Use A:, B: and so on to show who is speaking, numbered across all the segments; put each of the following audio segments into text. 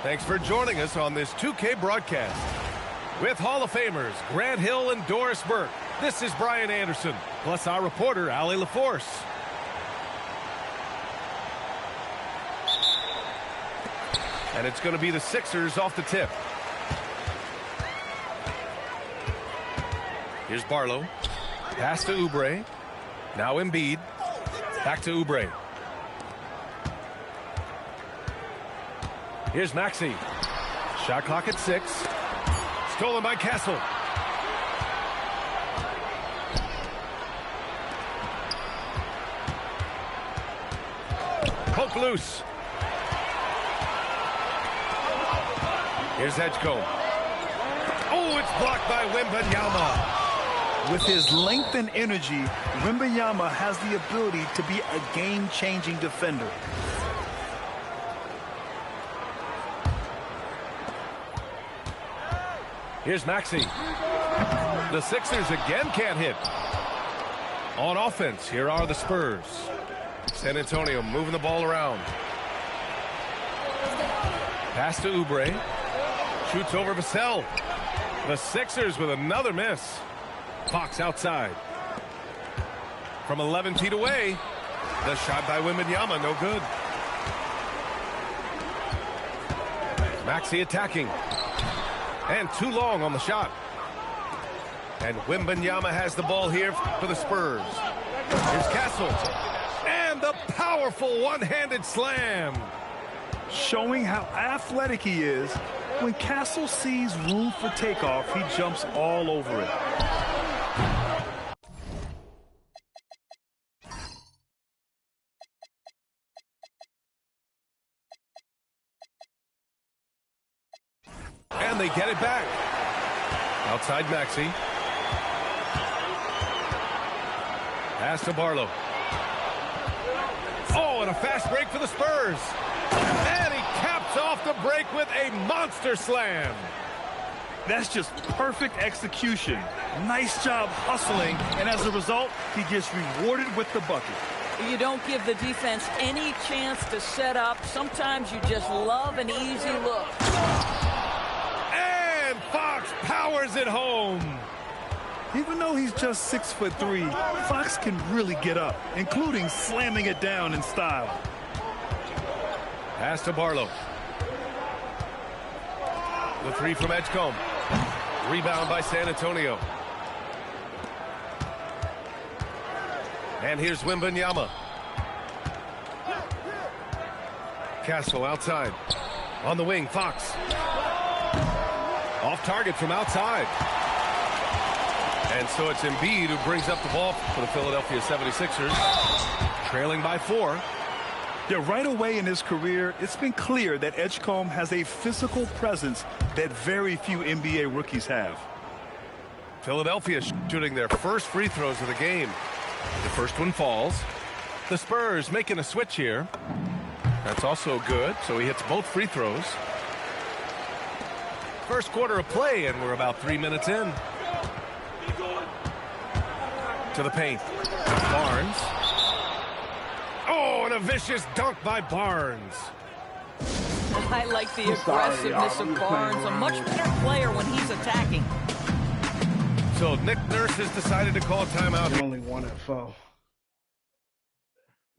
A: Thanks for joining us on this 2K broadcast. With Hall of Famers Grant Hill and Doris Burke, this is Brian Anderson, plus our reporter, Allie LaForce. And it's going to be the Sixers off the tip. Here's Barlow. Pass to Oubre. Now Embiid. Back to Oubre. Here's Maxey. Shot clock at 6. Stolen by Castle. Poke loose. Here's Edgecombe. Oh, it's blocked by Wembanyama.
B: With his length and energy, Wembanyama has the ability to be a game-changing defender.
A: Here's Maxey. The Sixers again can't hit. On offense, here are the Spurs. San Antonio moving the ball around. Pass to Oubre. Shoots over Vassell. The Sixers with another miss. Fox outside. From 11 feet away. The shot by Wembanyama, no good. Maxey attacking. And too long on the shot. And Wembanyama has the ball here for the Spurs. Here's Castle. And the powerful one-handed slam.
B: Showing how athletic he is, when Castle sees room for takeoff, he jumps all over it.
A: And they get it back. Outside Maxey. Pass to Barlow. Oh, and a fast break for the Spurs. And he caps off the break with a monster slam.
B: That's just perfect execution. Nice job hustling, and as a result, he gets rewarded with the bucket.
C: You don't give the defense any chance to set up. Sometimes you just love an easy look.
A: And Fox powers it home.
B: Even though he's just 6'3", Fox can really get up, including slamming it down in style.
A: Pass to Barlow. The three from Edgecombe. Rebound by San Antonio. And here's Wembanyama. Castle outside. On the wing, Fox. Off target from outside. And so it's Embiid who brings up the ball for the Philadelphia 76ers. Trailing by 4.
B: Yeah, right away in his career, it's been clear that Edgecombe has a physical presence that very few NBA rookies have.
A: Philadelphia shooting their first free throws of the game. The first one falls. The Spurs making a switch here. That's also good, so he hits both free throws. First quarter of play, and we're about 3 minutes in. To the paint. Barnes. Oh, and a vicious dunk by Barnes.
C: I like the aggressiveness of Barnes. A much better player when he's attacking.
A: So Nick Nurse has decided to call a timeout.
D: Only one at 4.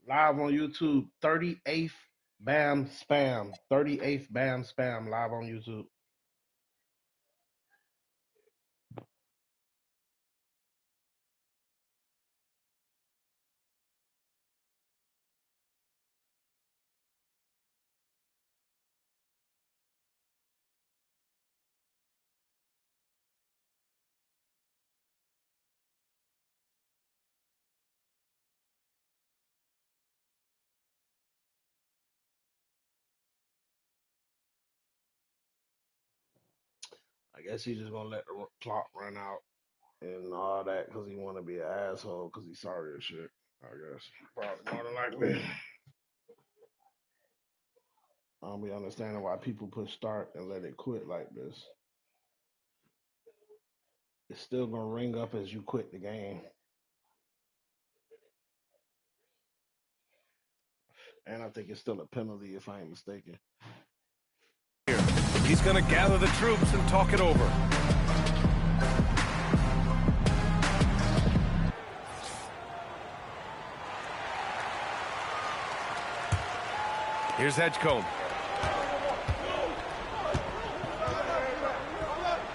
D: Live on YouTube, 38th Bam Spam. 38th Bam Spam live on YouTube. I guess he's just gonna let the clock run out and all that because he want to be an asshole because he's sorry and shit. I guess probably more than likely. I don't be understanding why people push start and let it quit like this. It's still gonna ring up as you quit the game. And I think it's still a penalty if I ain't mistaken.
A: He's going to gather the troops and talk it over. Here's Edgecombe.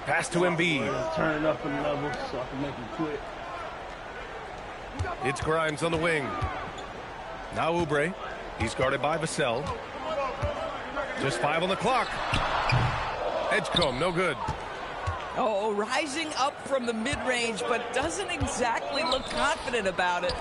A: Pass to Embiid.
D: Turn it up a level so I can make it quick.
A: It's Grimes on the wing. Now Oubre. He's guarded by Vassell. Just 5 on the clock. Edgecombe, no good.
C: Oh, rising up from the mid-range, but doesn't exactly look confident about it.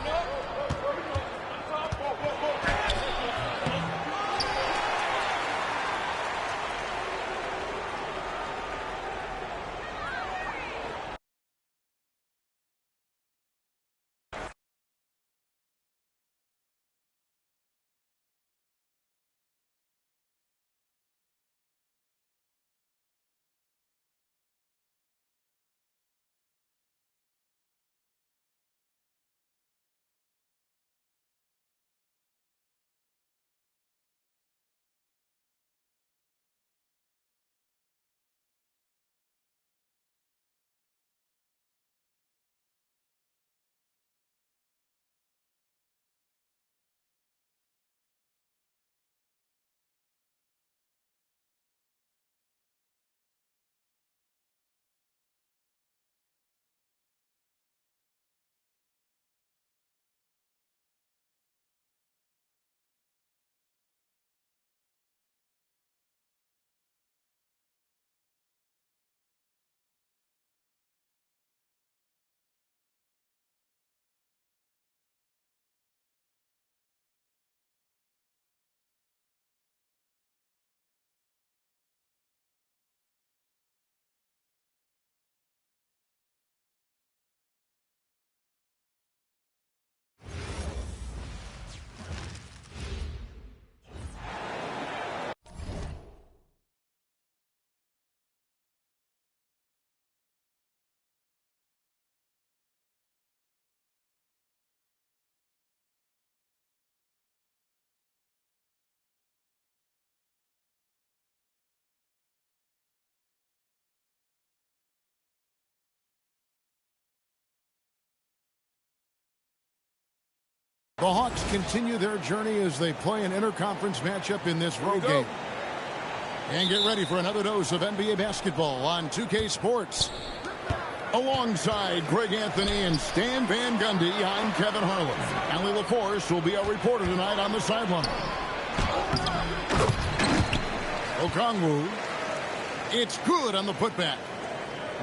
E: The Hawks continue their journey as they play an interconference matchup in this road game. And get ready for another dose of NBA basketball on 2K Sports. Alongside Greg Anthony and Stan Van Gundy, I'm Kevin Harlan. Allie LaForce will be our reporter tonight on the sideline. Okongwu. It's good on the putback.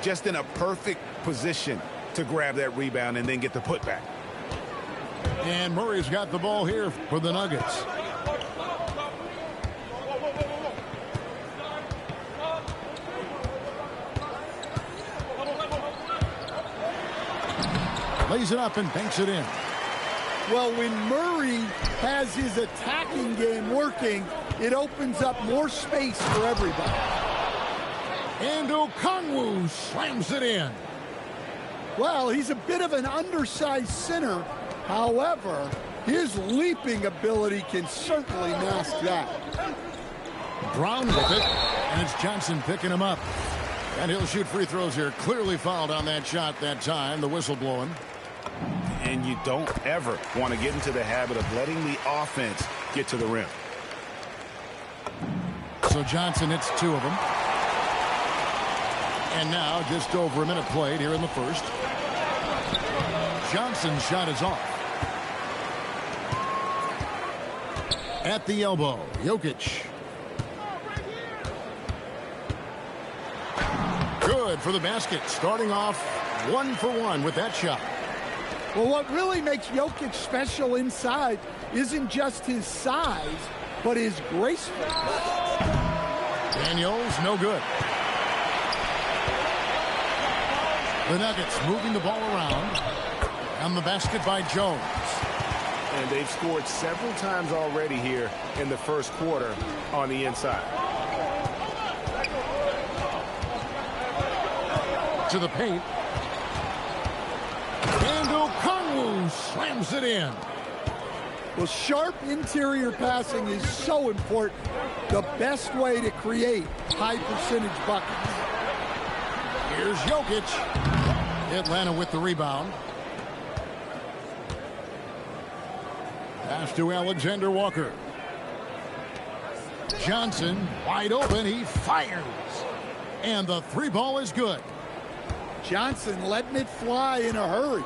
F: Just in a perfect position to grab that rebound and then get the putback.
E: And Murray's got the ball here for the Nuggets. Lays it up and banks it in.
G: Well, when Murray has his attacking game working, it opens up more space for everybody.
E: And Okongwu slams it in.
G: Well, he's a bit of an undersized center. However, his leaping ability can certainly mask that.
E: Brown with it, and it's Johnson picking him up. And he'll shoot free throws here. Clearly fouled on that shot that time. The whistle blowing.
F: And you don't ever want to get into the habit of letting the offense get to the rim.
E: So Johnson hits 2 of them. And now just over a minute played here in the first. Johnson's shot is off. At the elbow, Jokic. Good for the basket. Starting off 1 for 1 with that shot.
G: Well, what really makes Jokic special inside isn't just his size, but his gracefulness.
E: Daniels, no good. The Nuggets moving the ball around. On the basket by Jones.
F: And they've scored several times already here in the first quarter on the inside.
E: To the paint. And Okongwu slams it in.
G: Well, sharp interior passing is so important. The best way to create high percentage buckets.
E: Here's Jokic. Atlanta with the rebound. Pass to Alexander Walker. Johnson wide open. He fires. And the three ball is good.
G: Johnson letting it fly in a hurry.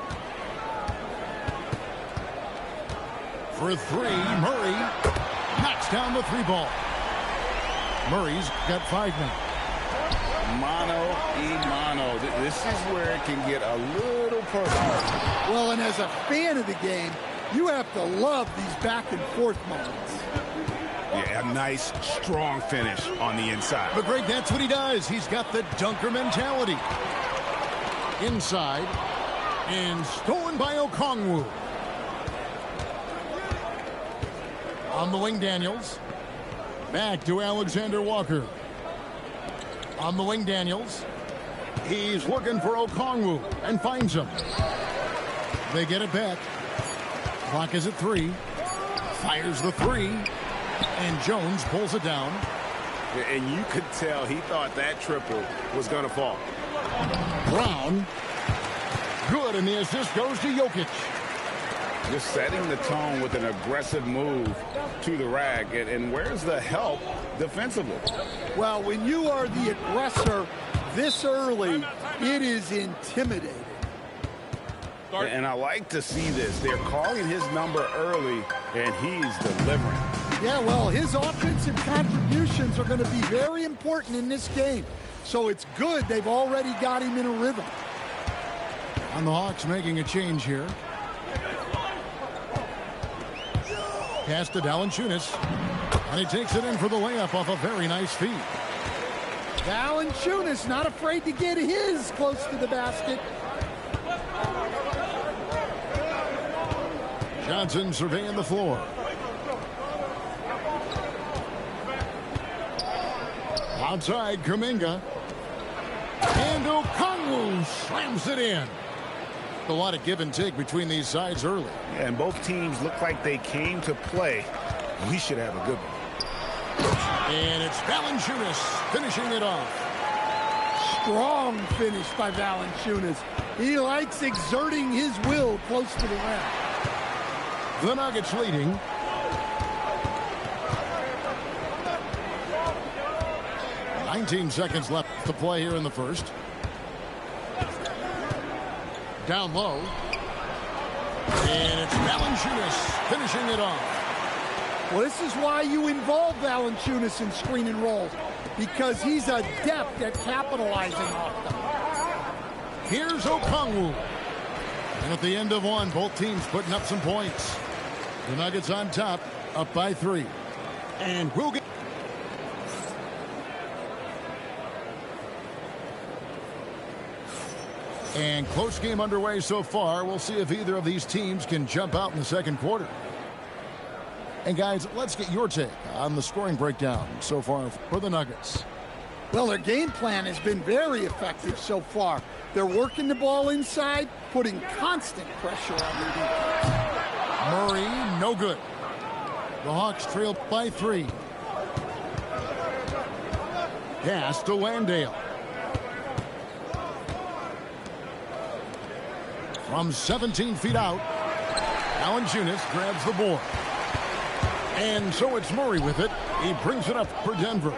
E: For three, Murray knocks down the three ball. Murray's got 5 now.
F: Mano. This is where it can get a little personal.
G: Well, and as a fan of the game, you have to love these back and forth moments.
F: Yeah, a nice, strong finish on the inside.
E: But Greg, that's what he does. He's got the dunker mentality. Inside. And stolen by Okongwu. On the wing, Daniels. Back to Alexander Walker. On the wing, Daniels. He's looking for Okongwu and finds him. They get it back. Clock is at 3. Fires the 3. And Jones pulls it down.
F: And you could tell he thought that triple was going to fall.
E: Brown. Good, and the assist goes to Jokic.
F: Just setting the tone with an aggressive move to the rack. And where's the help defensively?
G: Well, when you are the aggressor this early, it is intimidating.
F: And I like to see this. They're calling his number early, and he's delivering.
G: Yeah, well, his offensive contributions are going to be very important in this game. So it's good they've already got him in a rhythm.
E: And the Hawks making a change here. Pass to Valanciunas. And he takes it in for the layup off a very nice feed.
G: Valanciunas not afraid to get his close to the basket.
E: Johnson surveying the floor. Outside, Kuminga. And Okongwu slams it in. A lot of give and take between these sides early.
F: Yeah, and both teams look like they came to play. We should have a good one.
E: And it's Valanciunas finishing it off.
G: Strong finish by Valanciunas. He likes exerting his will close to the rim.
E: The Nuggets leading. $19 seconds left to play here in the first. Down low. And it's Valanciunas finishing it off.
G: Well, this is why you involve Valanciunas in screen and roll, because he's adept at capitalizing off them.
E: Here's Okongwu. And at the end of one, both teams putting up some points. The Nuggets on top, up by 3. And we'll get... And close game underway so far. We'll see if either of these teams can jump out in the second quarter. And guys, let's get your take on the scoring breakdown so far for the Nuggets.
G: Well, their game plan has been very effective so far. They're working the ball inside, putting constant pressure on their defense.
E: Murray, no good. The Hawks trail by 3. Pass to Landale. From 17 feet out, Valanciunas grabs the board. And so it's Murray with it. He brings it up for Denver.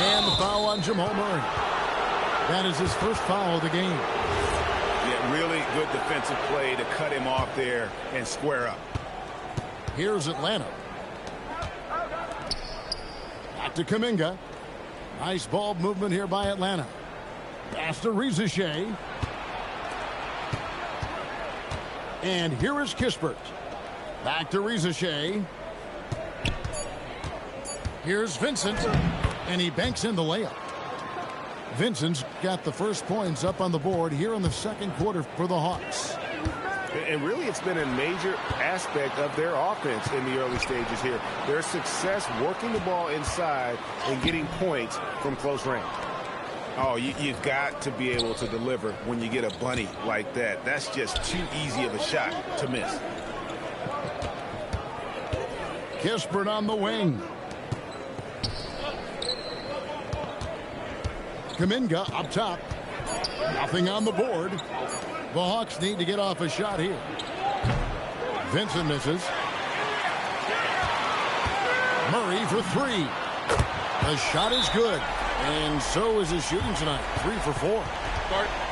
E: And the foul on Jamal Murray. That is his first foul of the game.
F: Yeah, really good defensive play to cut him off there and square up.
E: Here's Atlanta. Back to Kuminga. Nice ball movement here by Atlanta. Pass to Rizachet. And here is Kispert. Back to Rizachet. Here's Vincent. And he banks in the layup. Vincent's got the first points up on the board here in the second quarter for the Hawks.
F: And really, it's been a major aspect of their offense in the early stages here. Their success working the ball inside and getting points from close range. Oh, you've got to be able to deliver when you get a bunny like that. That's just too easy of a shot to miss.
E: Kispert on the wing. Kuminga up top. Nothing on the board. The Hawks need to get off a shot here. Vincent misses. Murray for three. The shot is good. And so is his shooting tonight. 3 for 4.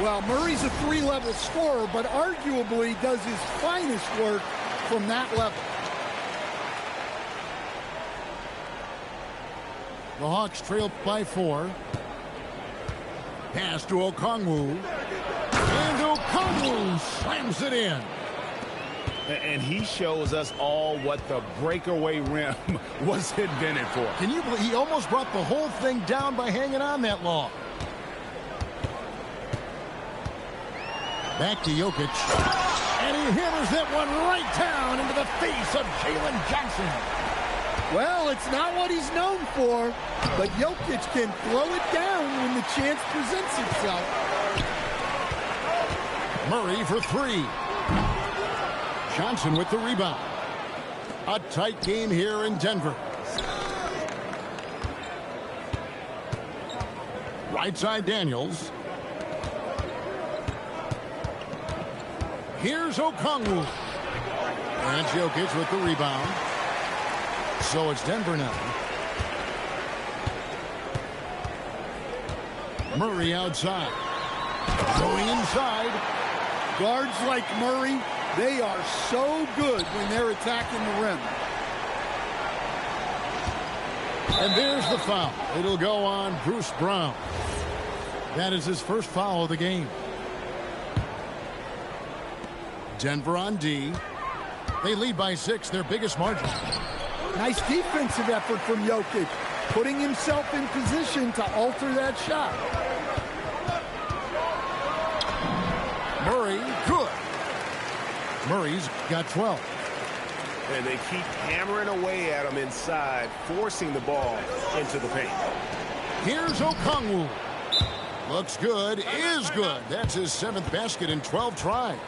G: Well, Murray's a 3-level scorer, but arguably does his finest work from that level.
E: The Hawks trail by 4. Pass to Okongwu. And Okongwu slams it in.
F: And he shows us all what the breakaway rim was invented for.
E: Can you believe he almost brought the whole thing down by hanging on that long? Back to Jokic. And he hammers that one right down into the face of Jalen Johnson.
G: Well, it's not what he's known for, but Jokic can throw it down when the chance presents itself.
E: Murray for 3. Johnson with the rebound. A tight game here in Denver. Right side Daniels. Here's Okongwu. And Jokic with the rebound. So it's Denver now. Murray outside. Going inside.
G: Guards like Murray, they are so good when they're attacking the rim.
E: And there's the foul. It'll go on Bruce Brown. That is his first foul of the game. Denver on D. They lead by 6, their biggest margin.
G: Nice defensive effort from Jokic, putting himself in position to alter that shot.
E: Murray, good. Murray's got 12.
A: And they keep hammering away at him inside, forcing the ball into the paint.
E: Here's Okongwu. Looks good, is good. That's his 7th basket in 12 tries.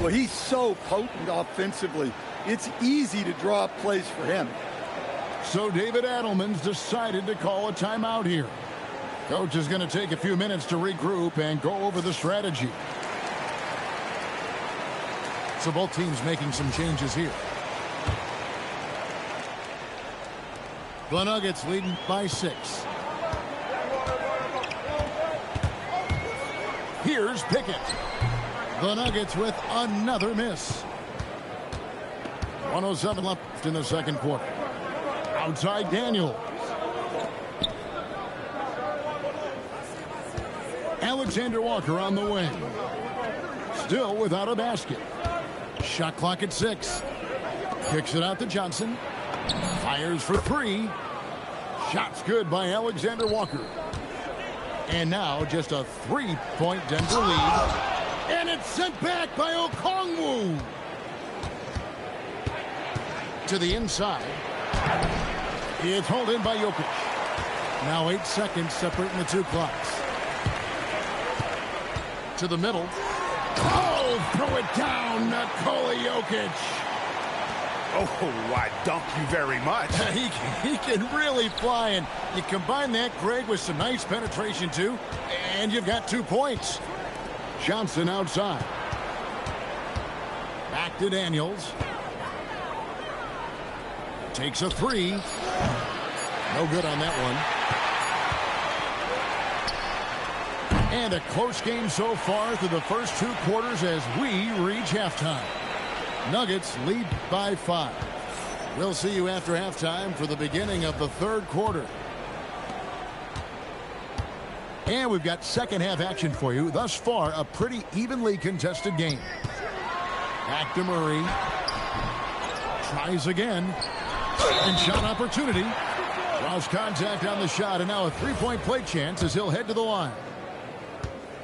G: Well, he's so potent offensively. It's easy to draw up plays for him.
E: So David Adelman's decided to call a timeout here. Coach is going to take a few minutes to regroup and go over the strategy. So both teams making some changes here. The Nuggets leading by 6. Here's Pickett. The Nuggets with another miss. 107 left in the second quarter. Outside Daniels. Alexander Walker on the wing. Still without a basket. Shot clock at 6. Kicks it out to Johnson. Fires for 3. Shots good by Alexander Walker. And now just a 3-point Denver lead. And it's sent back by Okongwu. To the inside. It's hauled in by Jokic. Now 8 seconds separating the two clocks. To the middle. Oh, throw it down, Nikola Jokic.
F: Oh, why, thank you very much.
E: He can really fly, and you combine that, Greg, with some nice penetration, too, and you've got 2 points. Johnson outside. Back to Daniels. Takes a 3. No good on that one. And a close game so far through the first 2 quarters as we reach halftime. Nuggets lead by 5. We'll see you after halftime for the beginning of the third quarter. And we've got second half action for you. Thus far, a pretty evenly contested game. Back to Murray. Tries again. And shot opportunity. Draws contact on the shot, and now a 3-point play chance as he'll head to the line.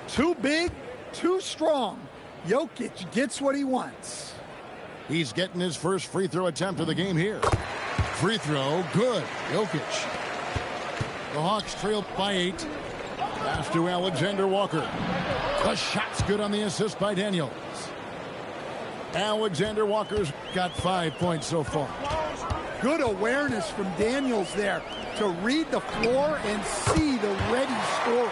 G: Too big, too strong. Jokic gets what he wants.
E: He's getting his first free throw attempt of the game here. Free throw, good. Jokic. The Hawks trail by 8. Pass to Alexander Walker. The shot's good on the assist by Daniels. Alexander Walker's got 5 points so far.
G: Good awareness from Daniels there to read the floor and see the ready scorer.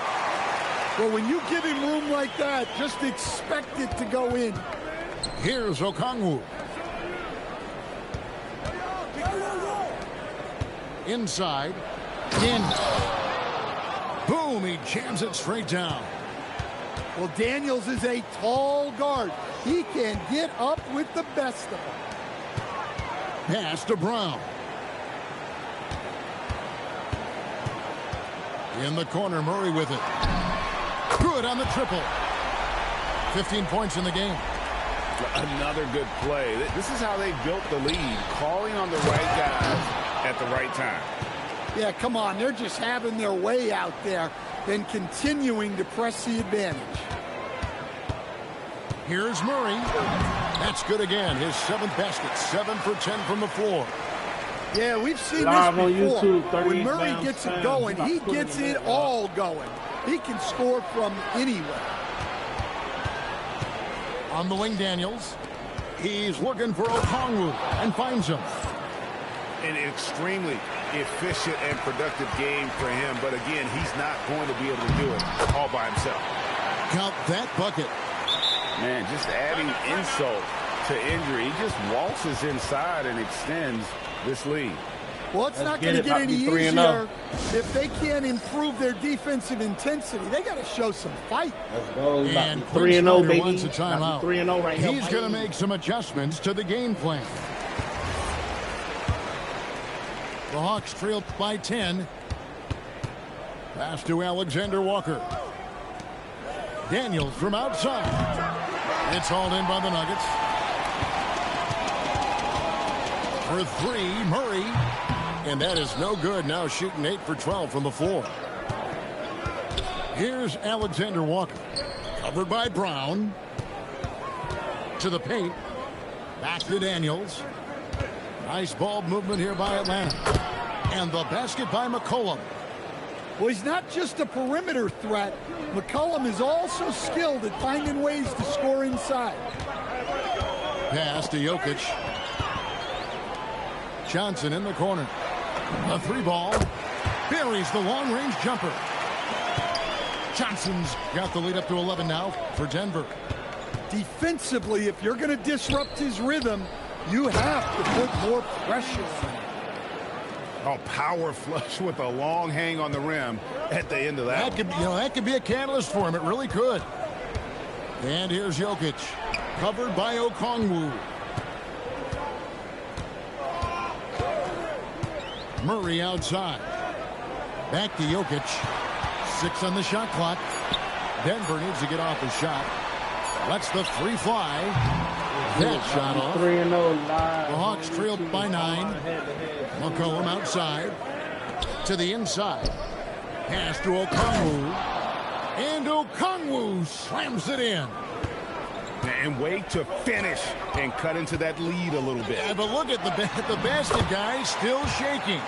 G: Well, when you give him room like that, just expect it to go in.
E: Here's Okongwu. Inside. In. Boom, he jams it straight down.
G: Well, Daniels is a tall guard. He can get up with the best of them.
E: Pass to Brown. In the corner, Murray with it. Good on the triple. 15 points in the game.
F: Another good play. This is how they built the lead, calling on the right guys at the right time.
G: Yeah, come on. They're just having their way out there and continuing to press the advantage.
E: Here's Murray. That's good again. His 7th basket. 7 for 10 from the floor.
G: Yeah, we've seen
D: Live
G: this
D: on
G: before.
D: YouTube,
G: When Murray
D: 38
G: gets it
D: fans.
G: going,
D: He's
G: he
D: about
G: gets
D: 20
G: it
D: minutes
G: all going. He can score from anywhere.
E: On the wing, Daniels. He's looking for Okongwu and finds him.
F: An extremely efficient and productive game for him, but again, he's not going to be able to do it all by himself.
E: Count that bucket.
F: Man, just adding insult to injury. He just waltzes inside and extends this lead.
G: Well, it's not going to get any easier if they can't improve their defensive intensity. They got to show some fight.
D: Let's go.
E: And
D: 3-0, baby.
E: wants a timeout.
D: 3-0 right here.
E: He's going to make some adjustments to the game plan. The Hawks trail by 10. Pass to Alexander Walker. Daniels from outside. It's hauled in by the Nuggets. For 3, Murray. And that is no good. Now shooting 8 for 12 from the floor. Here's Alexander Walker. Covered by Brown. To the paint. Back to Daniels. Nice ball movement here by Atlanta. And the basket by McCollum.
G: Well, he's not just a perimeter threat. McCollum is also skilled at finding ways to score inside.
E: Pass to Jokic. Johnson in the corner. A 3-ball. Buries the long-range jumper. Johnson's got the lead up to 11 now for Denver.
G: Defensively, if you're going to disrupt his rhythm, you have to put more pressure on him.
F: Oh, power flush with a long hang on the rim at the end of that.
E: That could be a catalyst for him. It really could. And here's Jokic. Covered by Okongwu. Murray outside. Back to Jokic. 6 on the shot clock. Denver needs to get off the shot. Lets the 3 fly. That shot off.
D: 3-0 live.
E: The Hawks trailed by 9. McCollum outside. To the inside. Pass to Okongwu. And Okongwu slams it in.
F: And wait to finish and cut into that lead a little bit.
E: Yeah, but look at the basket guy still shaking.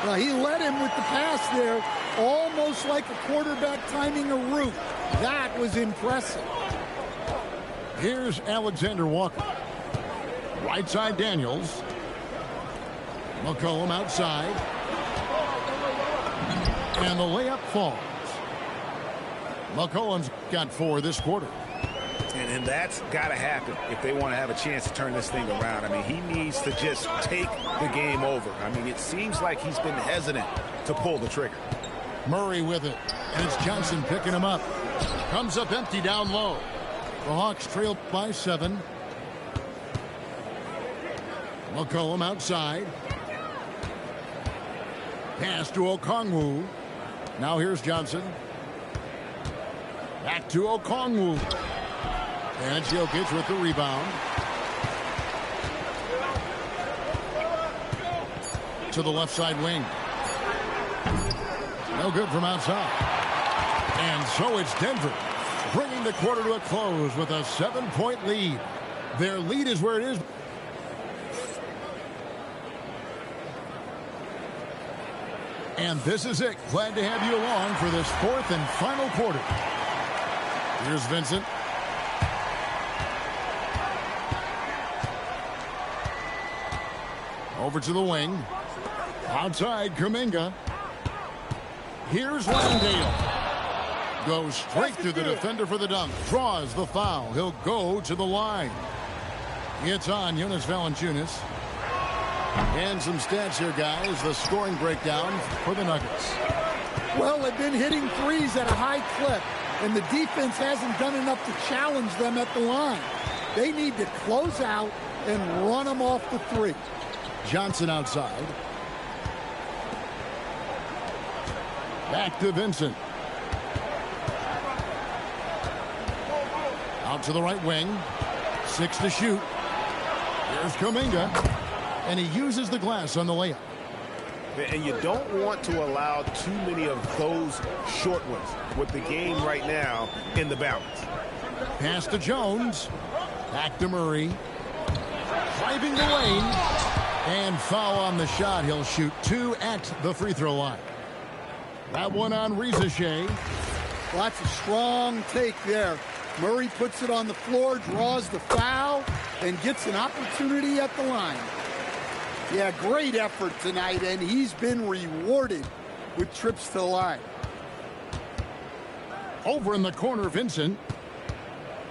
G: Well, he led him with the pass there, almost like a quarterback timing a route. That was impressive.
E: Here's Alexander Walker. Right side Daniels. McCollum outside. And the layup falls. McCollum's got 4 this quarter.
F: And that's got to happen if they want to have a chance to turn this thing around. I mean, he needs to just take the game over. I mean, it seems like he's been hesitant to pull the trigger.
E: Murray with it. And it's Johnson picking him up. Comes up empty down low. The Hawks trail by 7. McCollum outside. Pass to Okongwu. Now here's Johnson. Back to Okongwu. And Jokic with the rebound. To the left side wing. No good from outside. And so it's Denver bringing the quarter to a close with a 7-point lead. Their lead is where it is. And this is it. Glad to have you along for this fourth and final quarter. Here's Vincent. Over to the wing. Outside, Kuminga. Here's Landale. Goes straight through the defender for the dunk. Draws the foul. He'll go to the line. It's on Jonas Valanciunas. And some stats here, guys. The scoring breakdown for the Nuggets.
G: Well, they've been hitting threes at a high clip, and the defense hasn't done enough to challenge them at the line. They need to close out and run them off the three.
E: Johnson outside. Back to Vincent. Out to the right wing. 6 to shoot. Here's Kuminga. And he uses the glass on the layup.
F: And you don't want to allow too many of those short ones with the game right now in the balance.
E: Pass to Jones. Back to Murray. Driving the lane. And foul on the shot. He'll shoot 2 at the free throw line. That one on Rizachet.
G: Well, that's a strong take there. Murray puts it on the floor, draws the foul, and gets an opportunity at the line. Yeah, great effort tonight, and he's been rewarded with trips to the line.
E: Over in the corner, Vincent.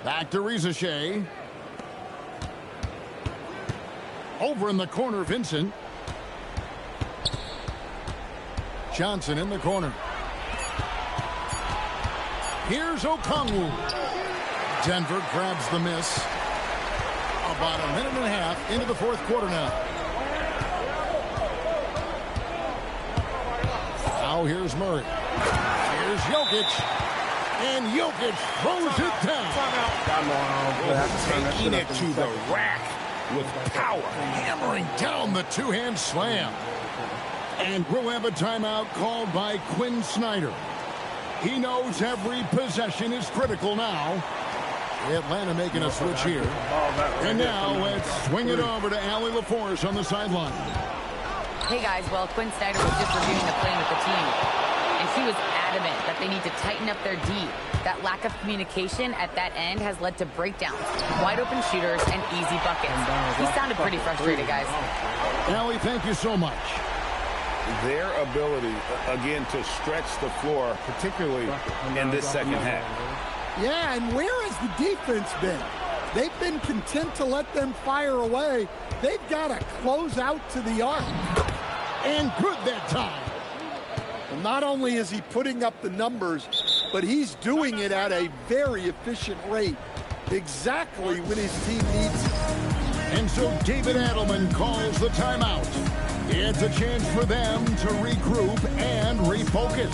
E: Back to Rizachet. Over in the corner, Vincent. Johnson in the corner. Here's Okongwu. Denver grabs the miss. About a minute and a half into the fourth quarter now. Now here's Murray. Here's Jokic. And Jokic throws it down.
F: Taking it to the rack with power.
E: Hammering down the two-hand slam. And we'll have a timeout called by Quinn Snyder. He knows every possession is critical now. Atlanta making a switch here. And now let's swing it over to Allie LaForce on the sideline.
H: Hey guys, well, Quinn Snyder was just reviewing the play with the team, and he was adamant that they need to tighten up their D. That lack of communication at that end has led to breakdowns, wide open shooters, and easy buckets. He sounded pretty frustrated, guys.
E: Allie, thank you so much.
F: Their ability, again, to stretch the floor, particularly in this second half.
G: Yeah, and where has the defense been? They've been content to let them fire away. They've got to close out to the arc.
E: And good that time.
G: Well, not only is he putting up the numbers, but he's doing it at a very efficient rate. Exactly when his team needs it.
E: And so David Adelman calls the timeout. It's a chance for them to regroup and refocus.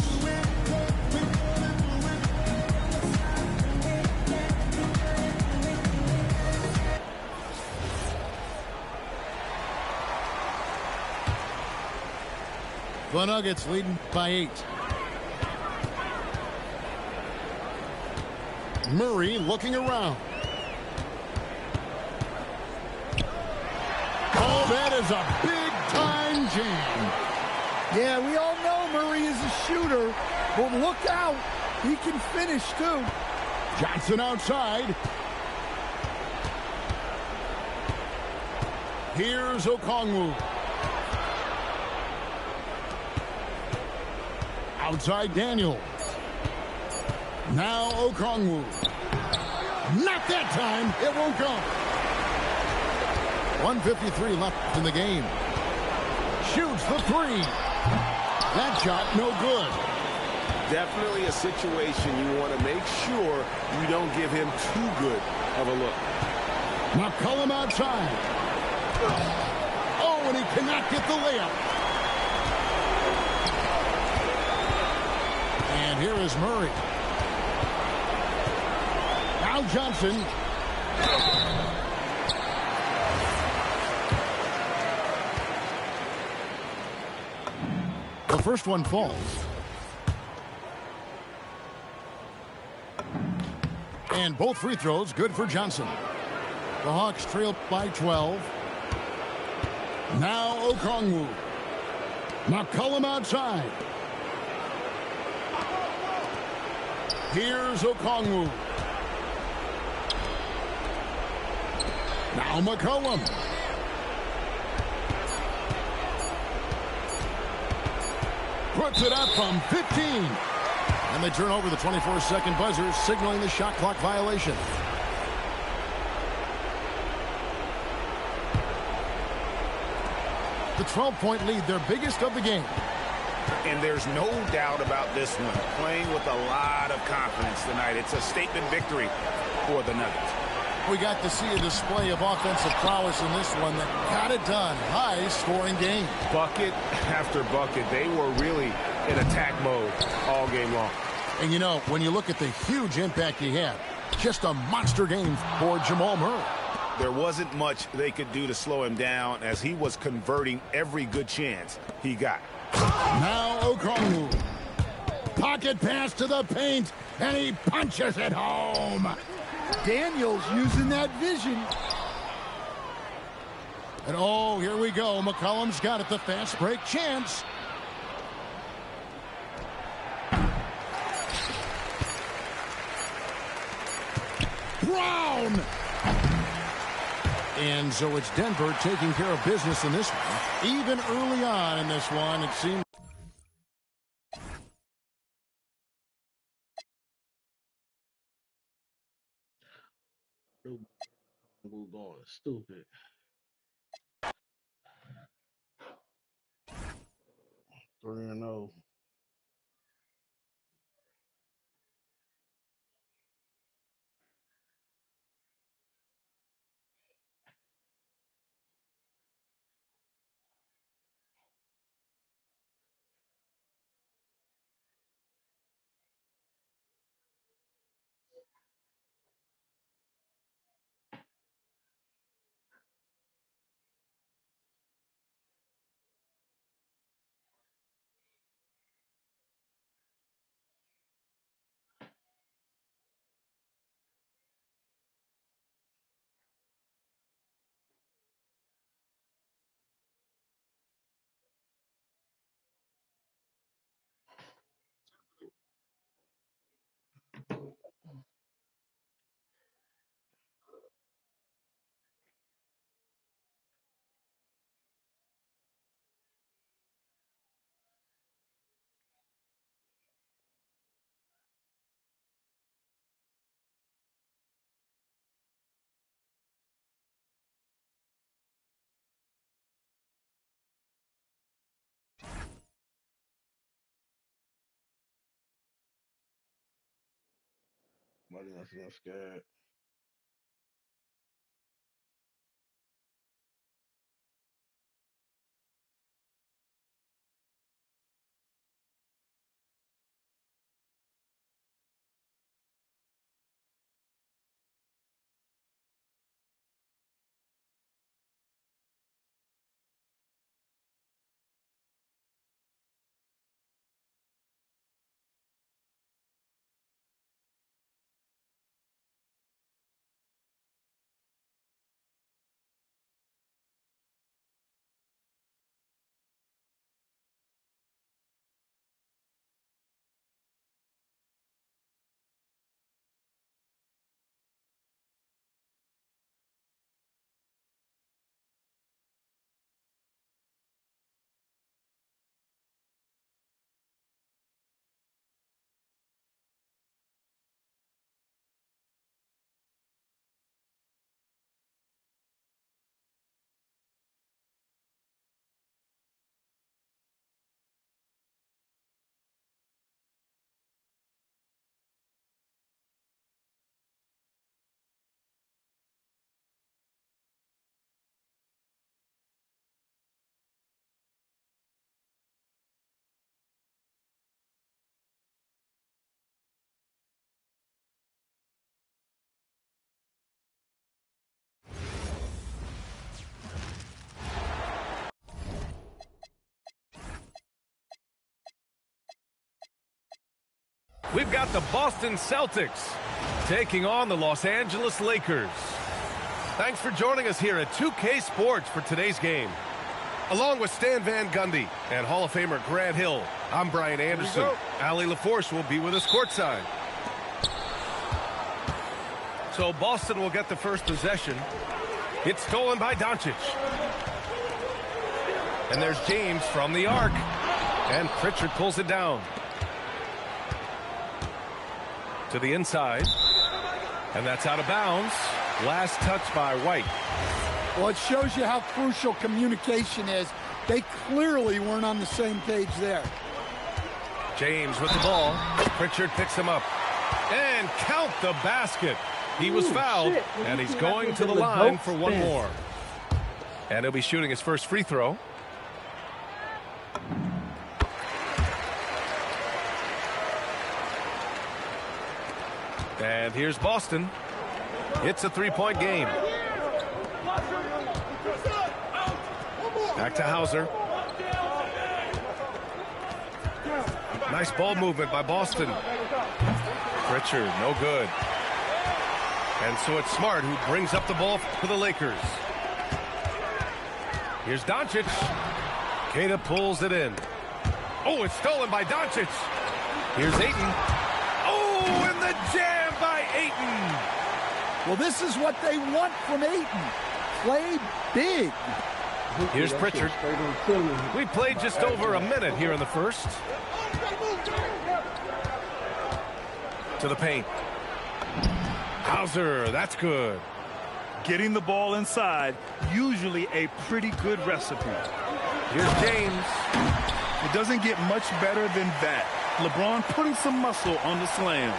E: The Nuggets leading by 8. Murray looking around. Oh, that is a big-time jam.
G: Yeah, we all know Murray is a shooter, but look out. He can finish, too.
E: Johnson outside. Here's Okongwu. Outside Daniel. Now Okongwu. Not that time. It won't go. 1:53 left in the game. Shoots the three. That shot no good.
F: Definitely a situation you want to make sure you don't give him too good of a look.
E: McCollum outside. Oh, and he cannot get the layup. And here is Murray. Now Johnson. The first one falls. And both free throws good for Johnson. The Hawks trail by 12. Now Okongwu. McCollum outside. Here's Okongwu. Now McCollum. Puts it up from 15. And they turn over the 24-second buzzer, signaling the shot clock violation. The 12-point lead, their biggest of the game.
F: And there's no doubt about this one. Playing with a lot of confidence tonight. It's a statement victory for the Nuggets.
E: We got to see a display of offensive prowess in this one that got it done. High-scoring game.
A: Bucket after bucket. They were really in attack mode all game long.
E: And, you know, when you look at the huge impact he had, just a monster game for Jamal Murray.
F: There wasn't much they could do to slow him down as he was converting every good chance he got.
E: Now Okongwu. Pocket pass to the paint, and he punches it home.
G: Daniels using that vision.
E: And oh, here we go. McCollum's got it, the fast break chance. Brown! And so it's Denver taking care of business in this one. Even early on in this one, it seemed.
D: We're going stupid. 3-0. Buddy must have been scared.
A: We've got the Boston Celtics taking on the Los Angeles Lakers. Thanks for joining us here at 2K Sports for today's game. Along with Stan Van Gundy and Hall of Famer Grant Hill, I'm Brian Anderson. Allie LaForce will be with us courtside. So Boston will get the first possession. It's stolen by Doncic. And there's James from the arc. And Pritchard pulls it down. To the inside. And that's out of bounds. Last touch by White.
G: Well, it shows you how crucial communication is. They clearly weren't on the same page there.
A: James with the ball. Pritchard picks him up. And count the basket. He was fouled, and he's going to the line for one more. And he'll be shooting his first free throw. And here's Boston. It's a three-point game. Back to Hauser. Nice ball movement by Boston. Pritchard, no good. And so it's Smart who brings up the ball for the Lakers. Here's Doncic. Queta pulls it in. Oh, it's stolen by Doncic. Here's Ayton. Oh, and the jam by Ayton.
G: Well, this is what they want from Ayton. Play big.
A: Here's Pritchard. We played just over a minute here in the first. To the paint. Hauser, that's good.
B: Getting the ball inside, usually a pretty good recipe.
A: Here's James.
B: It doesn't get much better than that. LeBron putting some muscle on the slam.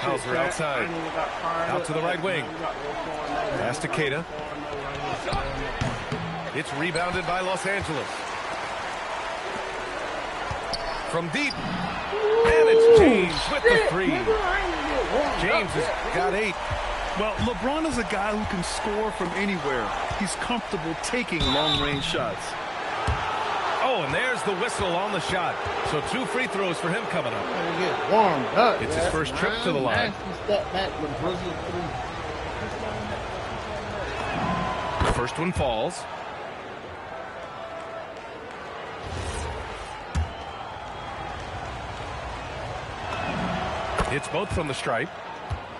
A: Hauser outside. Out to the right wing. Pass to Queta. It's rebounded by Los Angeles. From deep. And it's James with the three. James has got 8.
B: Well, LeBron is a guy who can score from anywhere. He's comfortable taking long-range shots.
A: Oh, and there's the whistle on the shot. So 2 free throws for him coming up.
D: Get warmed up.
A: It's his first trip to the line. The first one falls. It's both from the stripe.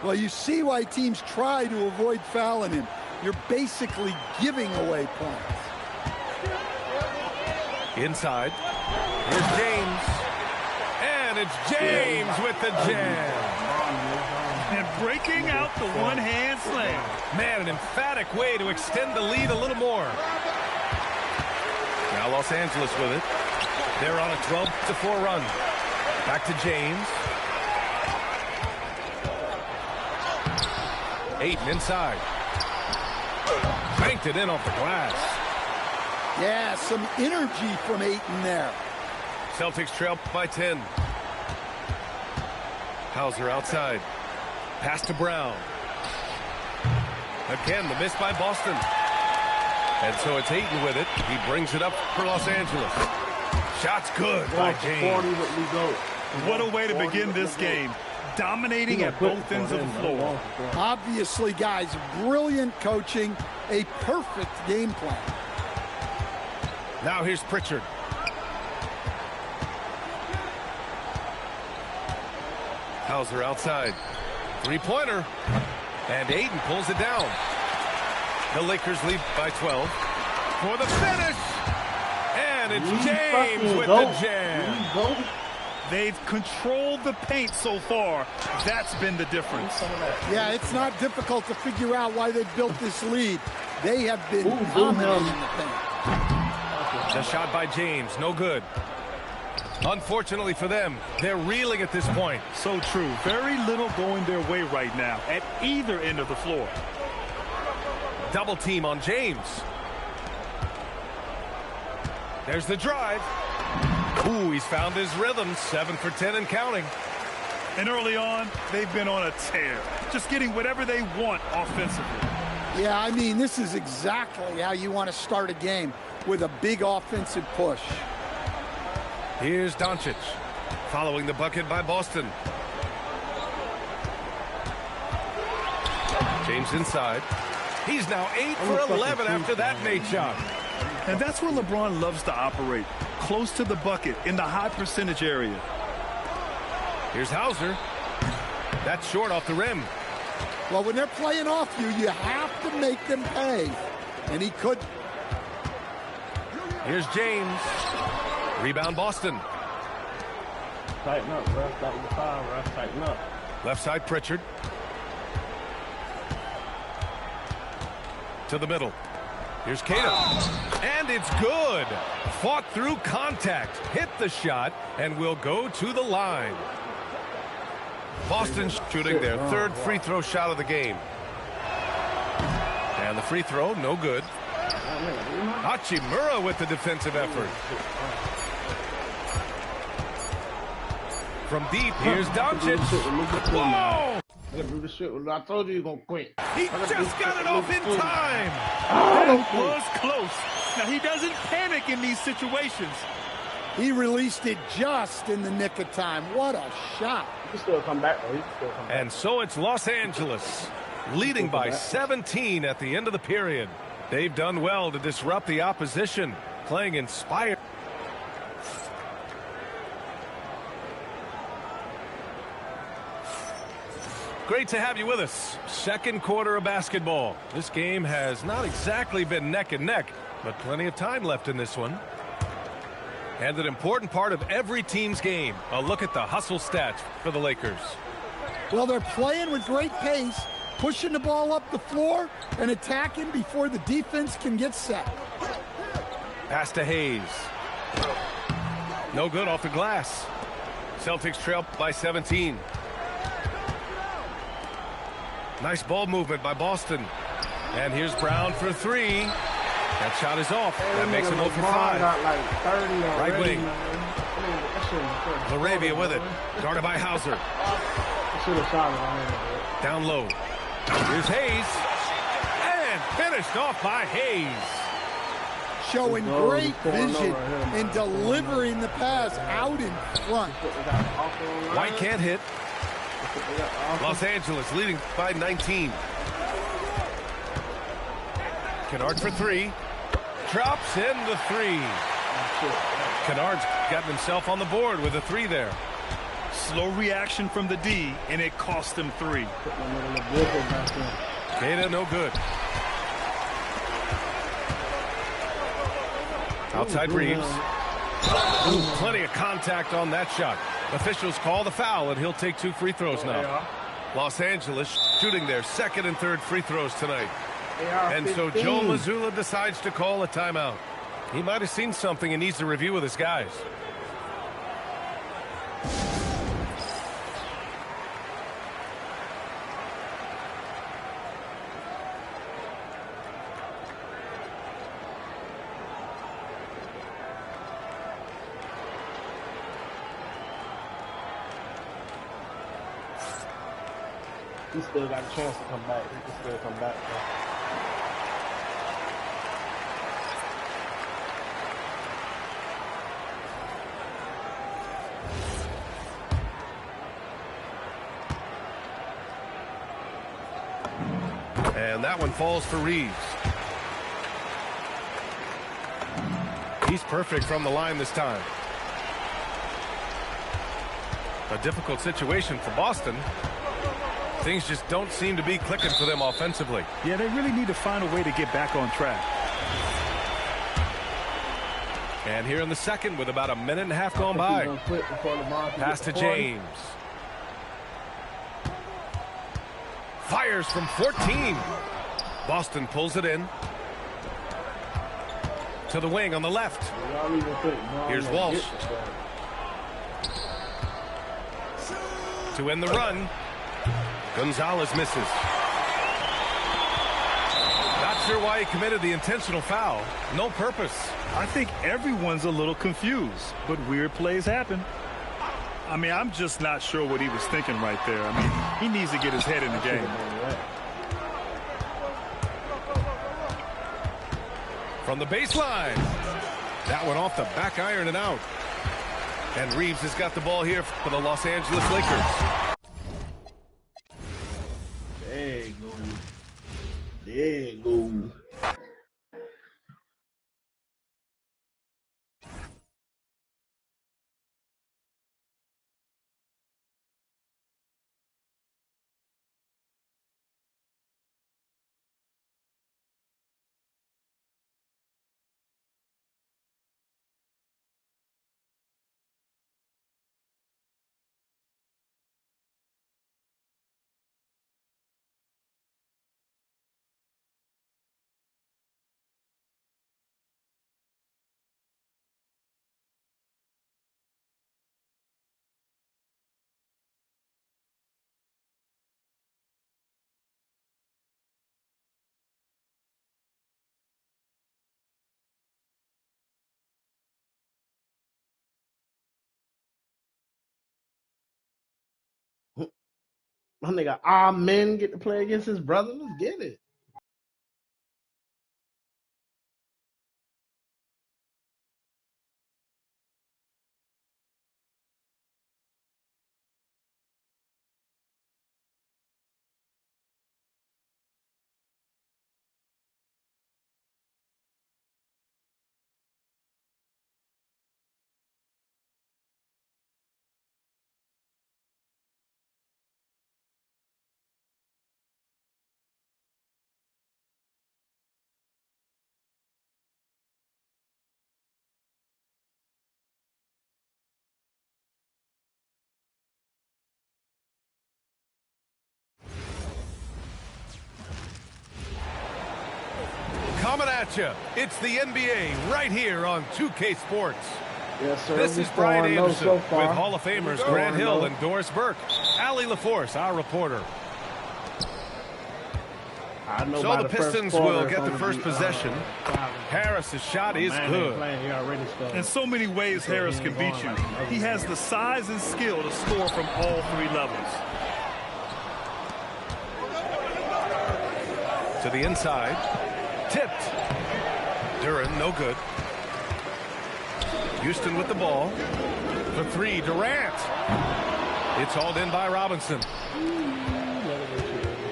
G: Well, you see why teams try to avoid fouling him. You're basically giving away points.
A: Inside. Here's James. And it's James with the jam.
B: And breaking out the one-hand slam.
A: Man, an emphatic way to extend the lead a little more. Now Los Angeles with it. They're on a 12-4 run. Back to James. Ayton inside. Banked it in off the glass.
G: Yeah, some energy from Ayton there.
A: Celtics trail by 10. Hauser outside. Pass to Brown. Again, the miss by Boston. And so it's Ayton with it. He brings it up for Los Angeles. Shot's good by James.
B: What a way to begin this game. Dominating at both ends of the floor.
G: Obviously, guys, brilliant coaching, a perfect game plan.
A: Now here's Pritchard. Hauser outside. Three-pointer. And Ayton pulls it down. The Lakers lead by 12. For the finish. And it's James with the jam.
B: They've controlled the paint so far. That's been the difference.
G: Yeah, it's not difficult to figure out why they built this lead. They have been dominating the paint.
A: The shot by James, no good. Unfortunately for them, they're reeling at this point.
B: So true. Very little going their way right now at either end of the floor.
A: Double team on James. There's the drive. Ooh, he's found his rhythm. 7 for 10 and counting.
B: And early on, they've been on a tear. Just getting whatever they want offensively.
G: Yeah, I mean, this is exactly how you want to start a game, with a big offensive push.
A: Here's Doncic, following the bucket by Boston. James inside. He's now 8 for 11 after that Nate shot.
B: And that's where LeBron loves to operate, close to the bucket in the high percentage area.
A: Here's Hauser. That's short off the rim.
G: Well, when they're playing off you, you have to make them pay. And he could.
A: Here's James. Rebound Boston.
D: Tighten up, bro. That was the foul, bro. Tighten up.
A: Left side Pritchard. To the middle. Here's Cato. And it's good. Fought through contact. Hit the shot and will go to the line. Boston shooting their third free throw shot of the game. And the free throw, no good. Hachimura with the defensive effort. From deep, here's Doncic. Whoa!
D: I told you you're going to quit.
A: He just got it off in time.
B: That was close. Now, he doesn't panic in these situations.
G: He released it just in the nick of time. What a shot.
D: He can still come back, though. He can still come back.
A: And so it's Los Angeles, leading by 17 at the end of the period. They've done well to disrupt the opposition, playing inspired. Great to have you with us. Second quarter of basketball. This game has not exactly been neck and neck, but plenty of time left in this one. And an important part of every team's game, a look at the hustle stats for the Lakers.
G: Well, they're playing with great pace, pushing the ball up the floor and attacking before the defense can get set.
A: Pass to Hayes. No good off the glass. Celtics trail by 17. Nice ball movement by Boston. And here's Brown for three. That shot is off. That makes him 0 for 5. Right wing. Laravia with it. Guarded by Hauser. Down low. Here's Hayes. And finished off by Hayes.
G: Showing great vision and delivering the pass out in front.
A: White can't hit. Los Angeles leading by 19. Kennard for three. Drops in the three. Kennard's gotten himself on the board with a three there.
B: Slow reaction from the D, and it cost him 3.
A: Queta no good. Outside Reeves. Plenty of contact on that shot. Officials call the foul, and he'll take 2 free throws now. Los Angeles shooting their second and third free throws tonight. And so Joe Mazzulla decides to call a timeout. He might have seen something and needs to review with his guys.
D: He still got a chance to come back. He can still come back, bro.
A: And that one falls for Reeves. He's perfect from the line this time. A difficult situation for Boston. Things just don't seem to be clicking for them offensively.
B: Yeah, they really need to find a way to get back on track.
A: And here in the second with about a minute and a half gone by. Pass to James. Fires from 14. Boston pulls it in. To the wing on the left. Here's Walsh. To end the run. Gonzalez misses. Not sure why he committed the intentional foul. No purpose.
B: I think everyone's a little confused, but weird plays happen. I mean, I'm just not sure what he was thinking right there. I mean, he needs to get his head in the game.
A: From the baseline. That one off the back iron and out. And Reeves has got the ball here for the Los Angeles Lakers.
D: There you go. There you My nigga, all men get to play against his brother. Let's get it.
A: Coming at you, it's the NBA right here on 2K Sports.
D: Yes, sir.
A: This is Brian Anderson with Hall of Famers Grant Hill and Doris Burke. Allie LaForce, our reporter. So the Pistons will get the first possession. Harris's shot is good.
B: In so many ways, Harris can beat you. He has the size and skill to score from all three levels.
A: To the inside. Tipped. Duren, no good. Houston with the ball. For three, Durant. It's hauled in by Robinson.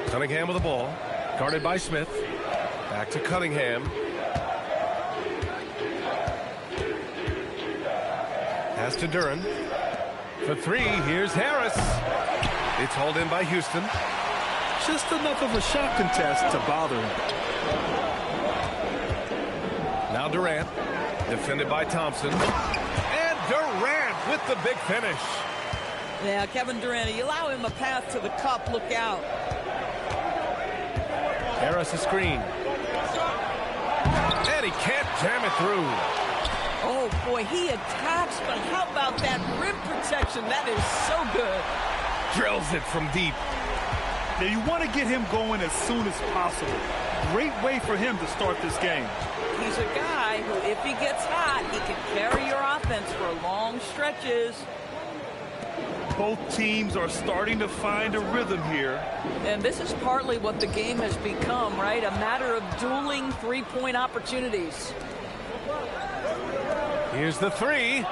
A: Cunningham with the ball. Guarded by Smith. Back to Cunningham. Pass to Duren. For three, here's Harris. It's hauled in by Houston.
B: Just enough of a shot contest to bother him.
A: Now Durant, defended by Thompson. And Durant with the big finish.
C: Yeah, Kevin Durant, you allow him a path to the cup, look out.
A: Harris a screen. And he can't jam it through.
C: Oh, boy, he attacks, but how about that rim protection? That is so good.
A: Drills it from deep.
B: Now, you want to get him going as soon as possible. Great way for him to start this game.
C: He's a guy who, if he gets hot, he can carry your offense for long stretches.
B: Both teams are starting to find a rhythm here.
C: And this is partly what the game has become, right? A matter of dueling three-point opportunities.
A: Here's the three.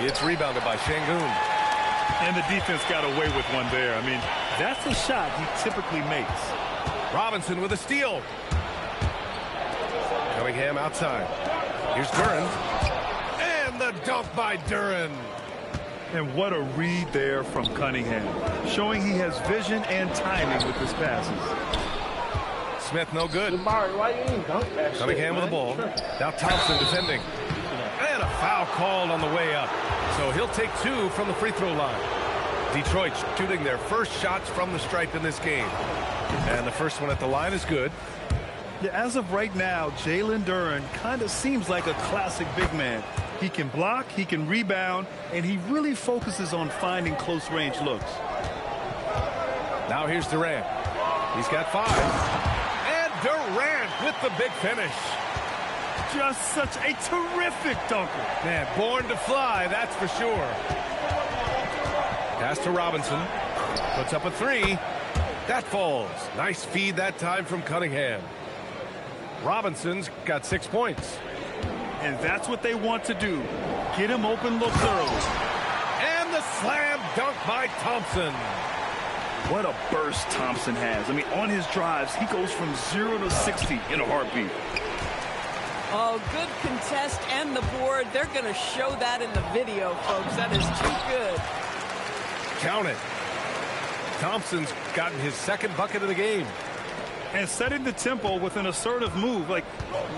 A: It's rebounded by Şengün.
B: And the defense got away with one there. I mean, that's a shot he typically makes.
A: Robinson with a steal. Cunningham outside. Here's Duren. And the dunk by Duren.
B: And what a read there from Cunningham, showing he has vision and timing with his passes.
A: Smith no good.
D: Why you ain't dunk that shit,
A: Cunningham with the ball. Now Thompson defending. And a foul called on the way up. So he'll take two from the free throw line. Detroit shooting their first shots from the stripe in this game. And the first one at the line is good.
B: Yeah, as of right now, Jalen Duren kind of seems like a classic big man. He can block, he can rebound, and he really focuses on finding close-range looks.
A: Now here's Durant. He's got five. And Durant with the big finish.
B: Just such a terrific dunker.
A: Man, born to fly, that's for sure. Pass to Robinson. Puts up a three. That falls. Nice feed that time from Cunningham. Robinson's got 6 points.
B: And that's what they want to do. Get him open looks early.
A: And the slam dunk by Thompson.
B: What a burst Thompson has. I mean, on his drives, he goes from 0 to 60 in a heartbeat.
C: Oh, good contest and the board. They're going to show that in the video, folks. That is too good.
A: Count it. Thompson's gotten his second bucket of the game.
B: And setting the tempo with an assertive move. Like,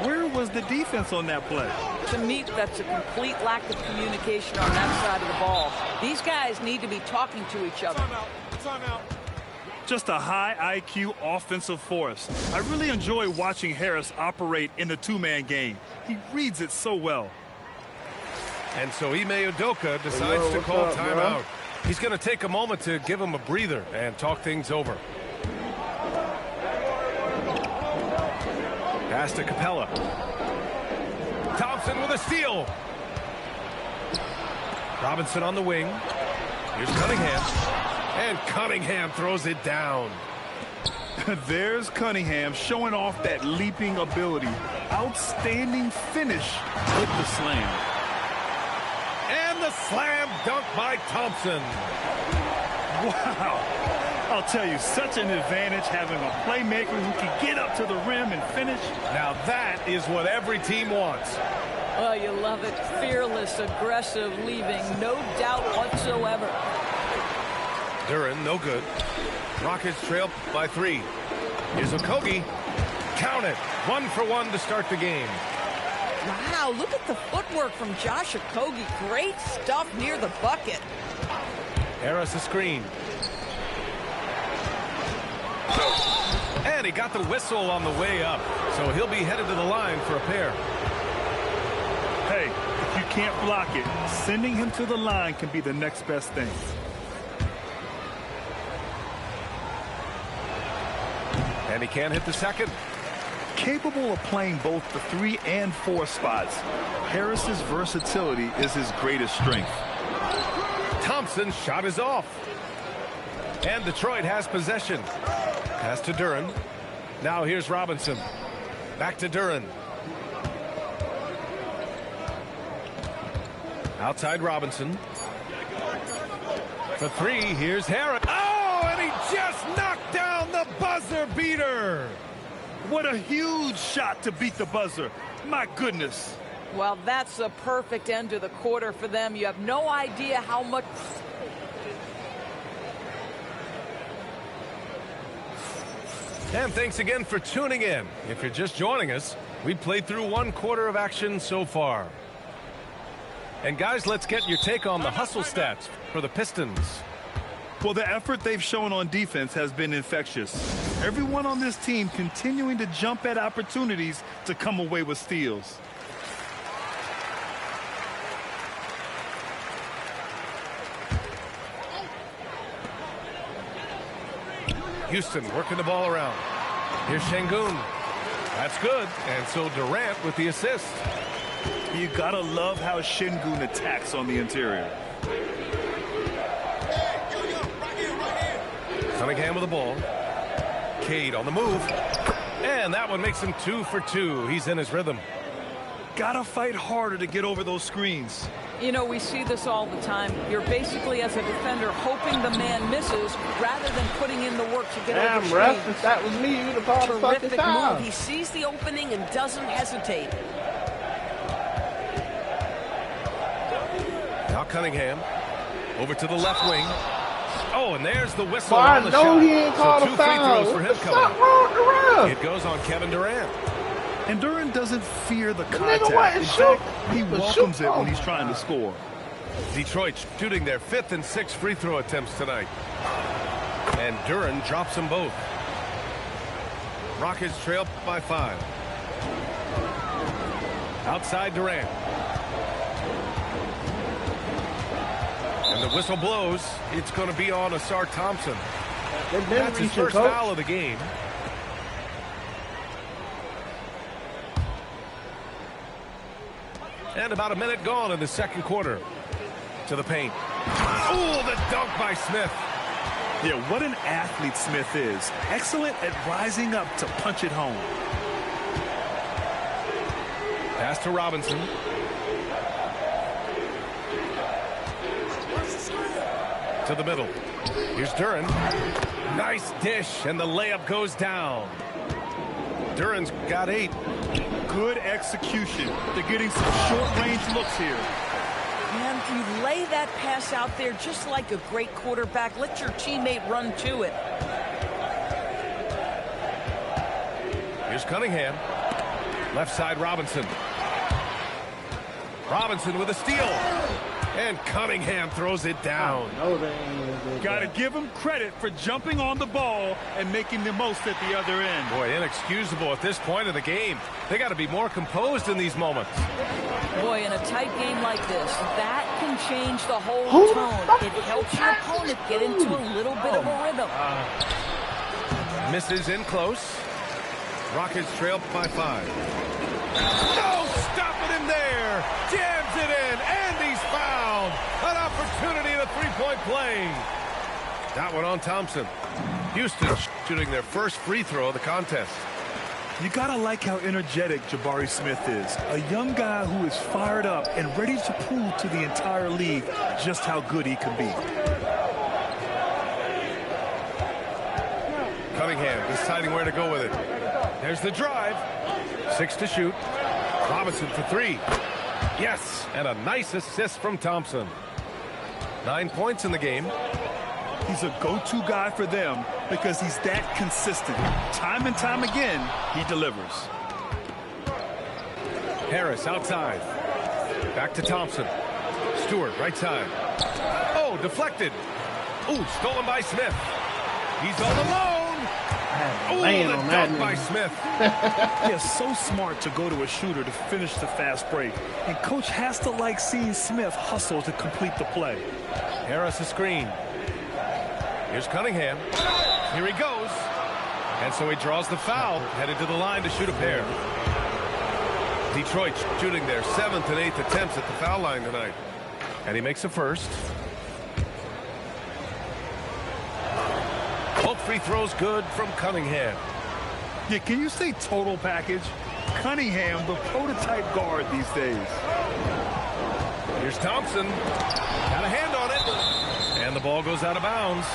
B: where was the defense on that play?
C: To me, that's a complete lack of communication on that side of the ball. These guys need to be talking to each other.
B: Timeout. Just a high IQ offensive force. I really enjoy watching Harris operate in the two-man game. He reads it so well.
A: And so Ime Udoka decides to call timeout. He's going to take a moment to give him a breather and talk things over. Pass to Capella. Thompson with a steal. Robinson on the wing. Here's Cunningham. And Cunningham throws it down.
B: There's Cunningham showing off that leaping ability. Outstanding finish with the slam.
A: And the slam dunk by Thompson.
B: Wow. I'll tell you, such an advantage having a playmaker who can get up to the rim and finish.
A: Now that is what every team wants.
C: Oh, you love it. Fearless, aggressive, leaving no doubt whatsoever.
A: Duren, no good. Rockets trail by 3. Here's Okogie. Count it. 1 for 1 to start the game.
C: Wow, look at the footwork from Josh Okogie. Great stuff near the bucket.
A: Harris a screen. And he got the whistle on the way up, so he'll be headed to the line for a pair.
B: Hey, if you can't block it, sending him to the line can be the next best thing.
A: And he can't hit the second.
B: Capable of playing both the 3 and 4 spots, Harris's versatility is his greatest strength.
A: Thompson's shot is off. And Detroit has possession. Pass to Duren. Now here's Robinson. Back to Duren. Outside Robinson. For 3, here's Harris. Oh, and he just knocked down the buzzer beater.
B: What a huge shot to beat the buzzer. My goodness.
C: Well, that's a perfect end to the quarter for them. You have no idea how much...
A: And thanks again for tuning in. If you're just joining us, we played through 1 quarter of action so far. And guys, let's get your take on the hustle stats for the Pistons.
B: Well, the effort they've shown on defense has been infectious. Everyone on this team continuing to jump at opportunities to come away with steals.
A: Houston working the ball around. Here's Şengün. That's good. And so Durant with the assist.
B: You gotta love how Şengün attacks on the interior.
A: Cunningham with the ball. Cade on the move. And that one makes him 2 for 2. He's in his rhythm.
B: Gotta fight harder to get over those screens.
C: You know, we see this all the time. You're basically, as a defender, hoping the man misses rather than putting in the work to get over screens.
D: Damn, ref, if that was me, you'd have called the fucking
C: Terrific
D: foul.
C: move. He sees the opening and doesn't hesitate.
A: Now Cunningham over to the left wing. Oh, and there's the whistle
D: Well,
A: on the
D: I know
A: shot.
D: he ain't called
A: so
D: a
A: 2 free
D: foul.
A: throws for him
D: What's
A: coming.
D: wrong with the ref?
A: It goes on Kevin Durant.
B: And Duren doesn't fear the
D: nigga
B: contact.
D: wasn't
B: In
D: shoot-
B: fact, he
D: was
B: welcomes
D: shoot-
B: it when he's trying to score.
A: Detroit shooting their 5th and 6th free throw attempts tonight. And Duren drops them both. Rockets trail by 5. Outside Durant. And the whistle blows. It's going to be on Asar Thompson.
D: They've been
A: That's his
D: reaching,
A: first
D: coach.
A: foul of the game. And about a minute gone in the second quarter. To the paint. Oh, the dunk by Smith.
B: Yeah, what an athlete Smith is. Excellent at rising up to punch it home.
A: Pass to Robinson. To the middle. Here's Duren. Nice dish, and the layup goes down. Duren's got 8.
B: Good execution. They're getting some short-range looks here.
C: And you lay that pass out there just like a great quarterback. Let your teammate run to it.
A: Here's Cunningham. Left side Robinson. Robinson with a steal. And Cunningham throws it down.
D: No, they ain't.
B: Got to give him credit for jumping on the ball and making the most at the other end.
A: Boy, inexcusable at this point of the game. They got to be more composed in these moments.
C: Boy, in a tight game like this, that can change the whole tone. It helps your opponent get into a little bit of a rhythm.
A: Misses in close. Rockets trail by 5. No, stopping him there. Jams it in, and he's fouled. An opportunity in a 3-point play. That one on Thompson. Houston shooting their first free throw of the contest.
B: You gotta like how energetic Jabari Smith is. A young guy who is fired up and ready to prove to the entire league just how good he can be.
A: Cunningham deciding where to go with it. There's the drive. 6 to shoot. Robinson for 3. Yes, and a nice assist from Thompson. 9 points in the game.
B: He's a go-to guy for them because he's that consistent. Time and time again, he delivers.
A: Harris outside. Back to Thompson. Stewart right side. Oh, deflected. Ooh, stolen by Smith. He's all alone. Oh, the dunk by Smith.
B: He is so smart to go to a shooter to finish the fast break. And coach has to like seeing Smith hustle to complete the play.
A: Harris a screen. Here's Cunningham. Here he goes. And so he draws the foul, headed to the line to shoot a pair. Detroit shooting their 7th and 8th attempts at the foul line tonight. And he makes a first. Both free throws good from Cunningham.
B: Yeah, can you say total package? Cunningham, the prototype guard these days.
A: Here's Thompson. Got a hand on it. And the ball goes out of bounds.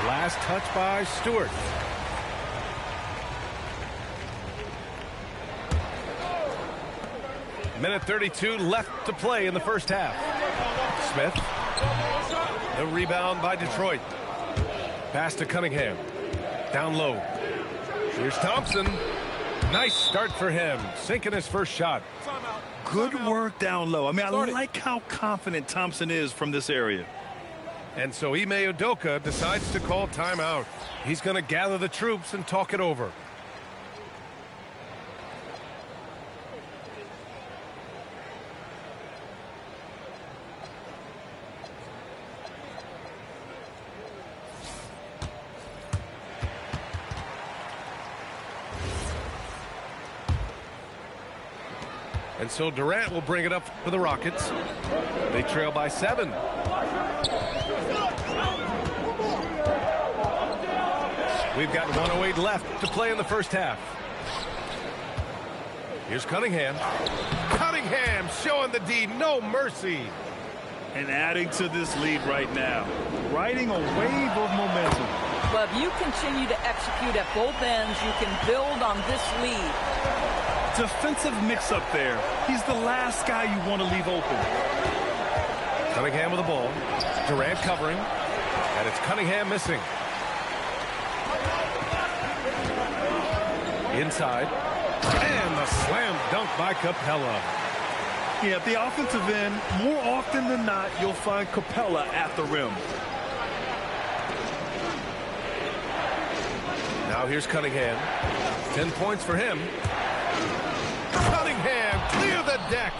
A: Last touch by Stewart. Minute 32 left to play in the first half. Smith. The rebound by Detroit. Pass to Cunningham. Down low. Here's Thompson. Nice start for him. Sinking his first shot.
B: Good work down low. I mean, I like how confident Thompson is from this area.
A: And so Ime Udoka decides to call timeout. He's going to gather the troops and talk it over. And so Durant will bring it up for the Rockets. They trail by 7. We've got 1:08 left to play in the first half. Here's Cunningham. Cunningham showing the D no mercy.
B: And adding to this lead right now. Riding a wave of momentum.
C: Well, if you continue to execute at both ends, you can build on this lead.
B: Defensive mix-up there. He's the last guy you want to leave open.
A: Cunningham with the ball. Durant covering. And it's Cunningham missing. Inside. And the slam dunk by Capella.
B: Yeah, at the offensive end, more often than not, you'll find Capella at the rim.
A: Now here's Cunningham. 10 points for him. Cunningham, clear the deck.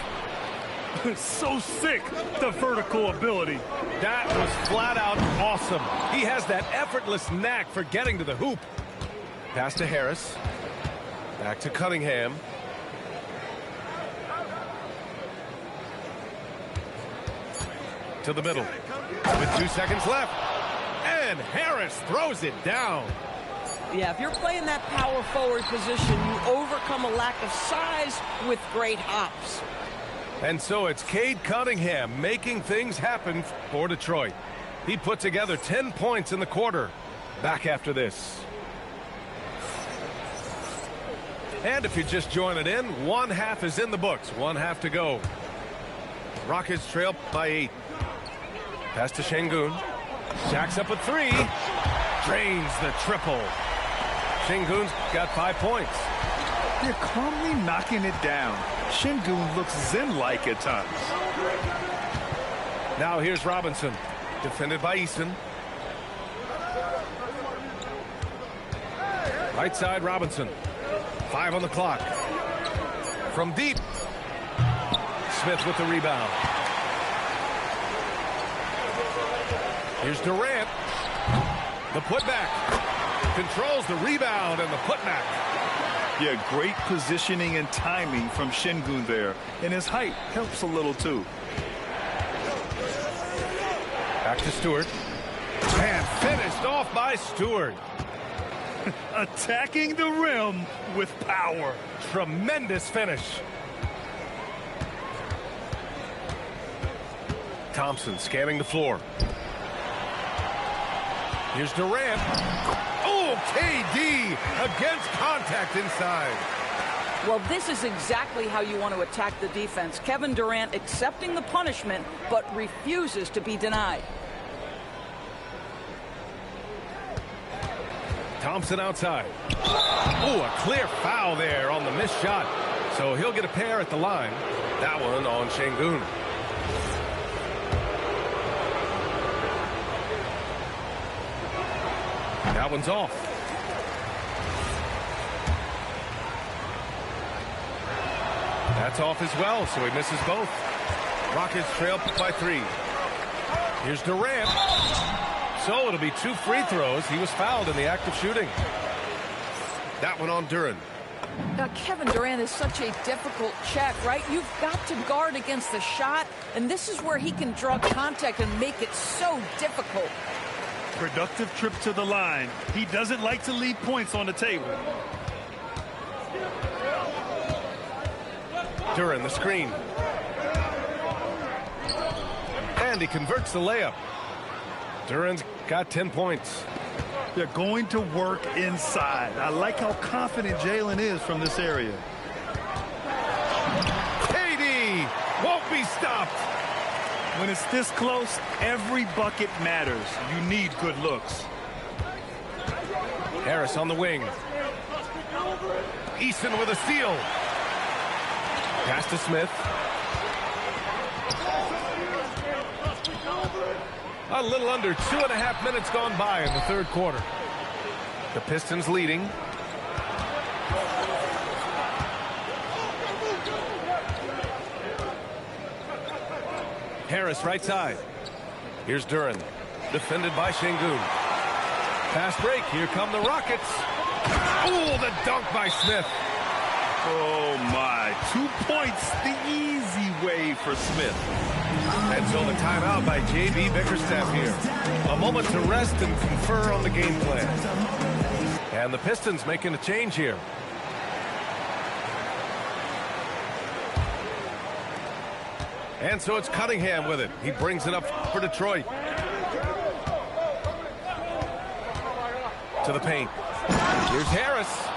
B: So sick, the vertical ability.
A: That was flat out awesome. He has that effortless knack for getting to the hoop. Pass to Harris. Back to Cunningham. To the middle. With 2 seconds left. And Harris throws it down.
C: Yeah, if you're playing that power forward position, you overcome a lack of size with great hops.
A: And so it's Cade Cunningham making things happen for Detroit. He put together 10 points in the quarter. Back after this. And if you're just joining in, 1 half is in the books. 1 half to go. Rockets trail by 8. Pass to Şengün. Jacks up a 3. Drains the triple. Şengün's got 5 points.
B: They're calmly knocking it down. Şengün looks zen-like at times.
A: Now here's Robinson. Defended by Eason. Right side Robinson. 5 on the clock. From deep. Smith with the rebound. Here's Durant. The putback. Controls the rebound and the putback.
B: Yeah, great positioning and timing from Şengün there. And his height helps a little too.
A: Back to Stewart. And finished off by Stewart.
B: Attacking the rim with power.
A: Tremendous finish. Thompson scanning the floor. Here's Durant. Oh, KD against contact inside.
C: Well, this is exactly how you want to attack the defense. Kevin Durant accepting the punishment, but refuses to be denied.
A: Thompson outside. Oh, a clear foul there on the missed shot. So he'll get a pair at the line. That one on Şengün. That one's off. That's off as well, so he misses both. Rockets trail by 3. Here's Durant. So it'll be 2 free throws. He was fouled in the act of shooting. That one on Duren.
C: Now, Kevin Durant is such a difficult check, right? You've got to guard against the shot, and this is where he can draw contact and make it so difficult.
B: Productive trip to the line. He doesn't like to leave points on the table.
A: Duren, the screen. And he converts the layup. Duren's got 10 points.
B: They're going to work inside. I like how confident Jalen is from this area.
A: KD won't be stopped.
B: When it's this close, every bucket matters. You need good looks.
A: Harris on the wing. Easton with a steal. Pass to Smith. A little under 2.5 minutes gone by in the third quarter. The Pistons leading. Harris right side. Here's Duren. Defended by Şengün. Fast break. Here come the Rockets. Oh, the dunk by Smith.
B: Oh, my. 2 points the easy way for Smith.
A: And so the timeout by J.B. Bickerstaff here. A moment to rest and confer on the game plan. And the Pistons making a change here. And so it's Cunningham with it. He brings it up for Detroit. To the paint. Here's Harris.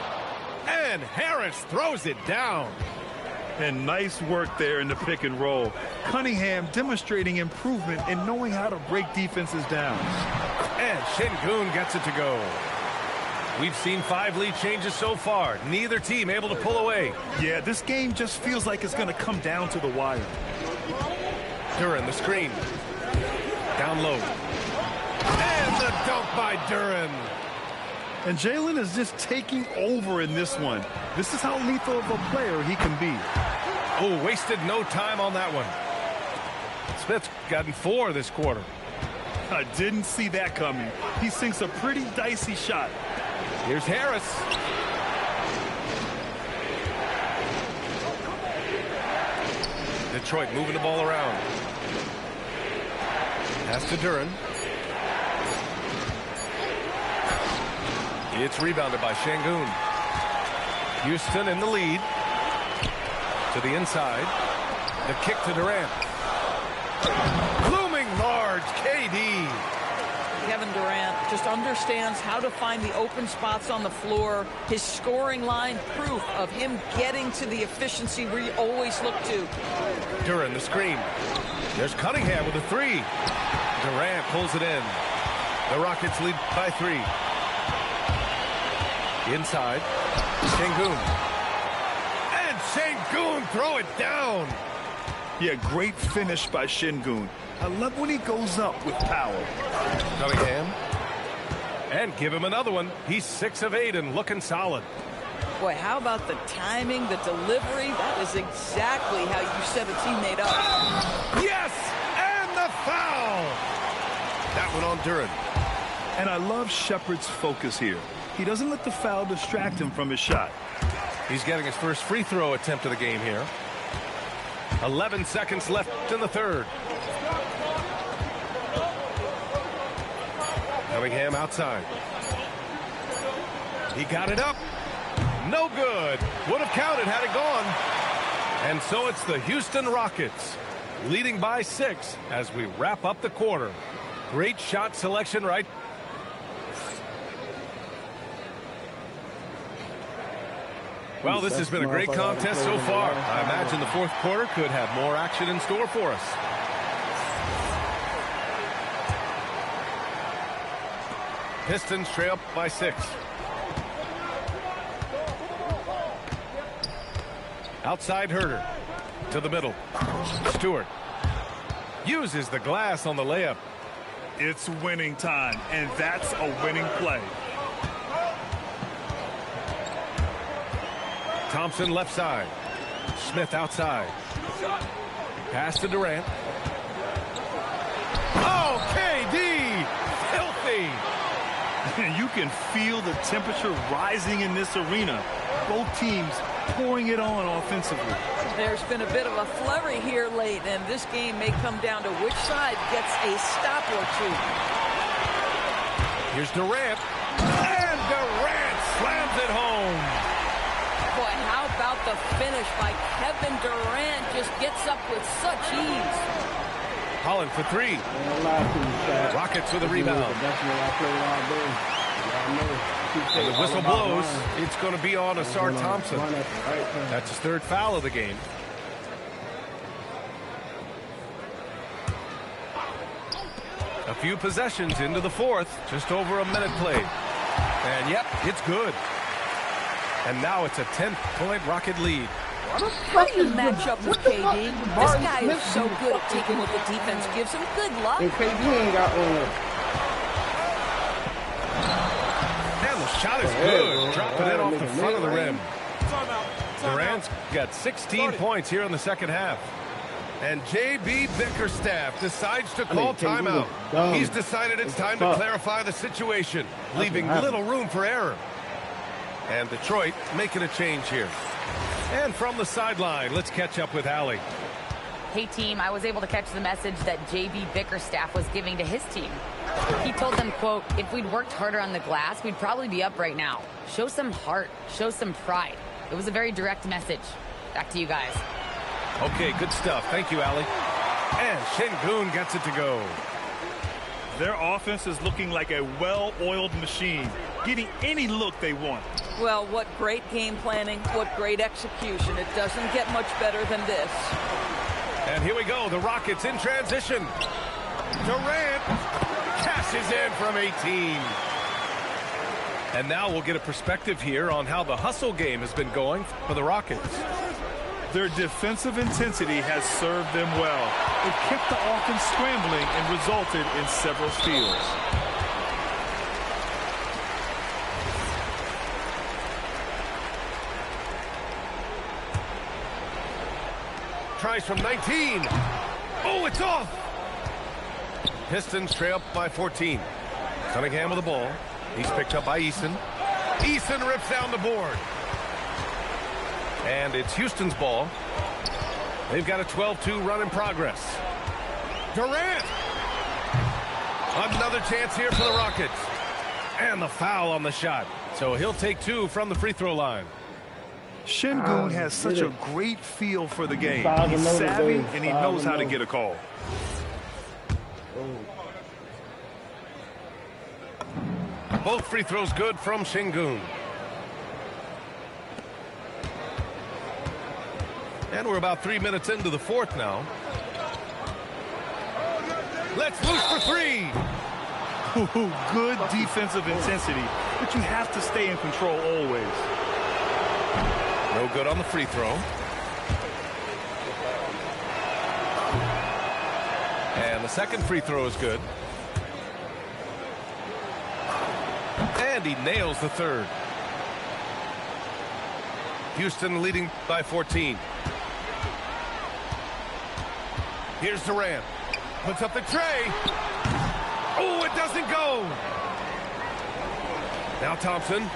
A: And Harris throws it down.
B: And nice work there in the pick and roll. Cunningham demonstrating improvement in knowing how to break defenses down.
A: And Şengün gets it to go. We've seen 5 lead changes so far. Neither team able to pull away.
B: Yeah, this game just feels like it's going to come down to the wire.
A: Duren, the screen. Down low. And the dunk by Duren.
B: And Jalen is just taking over in this one. This is how lethal of a player he can be.
A: Oh, wasted no time on that one. Smith's gotten 4 this quarter.
B: I didn't see that coming. He sinks a pretty dicey shot.
A: Here's Harris. Detroit moving the ball around. Pass to Duren. It's rebounded by Şengün. Houston in the lead. To the inside. The kick to Durant. Looming large, KD.
C: Kevin Durant just understands how to find the open spots on the floor. His scoring line, proof of him getting to the efficiency we always look to.
A: Duren, the screen. There's Cunningham with a 3. Durant pulls it in. The Rockets lead by 3. Inside. Şengün. And Şengün throw it down.
B: Yeah, great finish by Şengün. I love when he goes up with power.
A: Cunningham. And give him another one. He's 6 of 8 and looking solid.
C: Boy, how about the timing, the delivery? That is exactly how you set a teammate up.
A: Yes! And the foul! That one on Duren.
B: And I love Shepherd's focus here. He doesn't let the foul distract him from his shot.
A: He's getting his first free throw attempt of the game here. 11 seconds left in the third. Cunningham outside. He got it up. No good. Would have counted had it gone. And so it's the Houston Rockets leading by 6 as we wrap up the quarter. Great shot selection, right? Well, this has been a great contest so far. I imagine the fourth quarter could have more action in store for us. Pistons trail up by 6. Outside Herter to the middle. Stewart uses the glass on the layup.
B: It's winning time, and that's a winning play.
A: Thompson left side. Smith outside. Pass to Durant. Oh, KD! Filthy!
B: You can feel the temperature rising in this arena. Both teams pouring it on offensively.
C: There's been a bit of a flurry here late, and this game may come down to which side gets a stop or two.
A: Here's Durant. And Durant slams it home.
C: Boy, how about the finish by Kevin Durant? Just gets up with such ease.
A: Holland for 3. Rockets with a rebound. And the whistle blows. It's going to be on Asar Thompson. That's his 3rd foul of the game. A few possessions into the 4th. Just over a minute played. And yep, it's good. And now it's a 10-point Rocket lead.
C: How do you match up with KD? This guy is so good at taking what the defense gives him. Good luck.
D: And KD ain't got one.
A: And the shot is good. Dropping it off the front of the rim. Durant's got 16 points here in the second half. And J.B. Bickerstaff decides to call timeout. He's decided it's time to clarify the situation, leaving little room for error. And Detroit making a change here. And from the sideline, let's catch up with Allie.
H: Hey, team, I was able to catch the message that J.B. Bickerstaff was giving to his team. He told them, quote, if we'd worked harder on the glass, we'd probably be up right now. Show some heart. Show some pride. It was a very direct message. Back to you guys.
A: Okay, good stuff. Thank you, Allie. And Şengün gets it to go.
B: Their offense is looking like a well-oiled machine, getting any look they want.
C: Well, what great game planning, what great execution. It doesn't get much better than this.
A: And here we go, the Rockets in transition. Durant cashes in from 18. And now we'll get a perspective here on how the hustle game has been going for the Rockets.
B: Their defensive intensity has served them well. It kept the offense scrambling and resulted in several steals.
A: Tries from 19. Oh, it's off. Pistons trail up by 14. Cunningham with the ball. He's picked up by Eason. Eason rips down the board. And it's Houston's ball. They've got a 12-2 run in progress. Durant. Another chance here for the Rockets. And the foul on the shot. So he'll take 2 from the free throw line.
B: Şengün has such a great feel for the game. He's savvy and he knows how to get a call.
A: Both free throws good from Şengün. And we're about 3 minutes into the fourth now. Let's loose for 3.
B: Good defensive intensity, but you have to stay in control always.
A: No good on the free throw. And the second free throw is good. And he nails the third. Houston leading by 14. Here's Durant. Puts up the tray. Oh, it doesn't go. Now Thompson.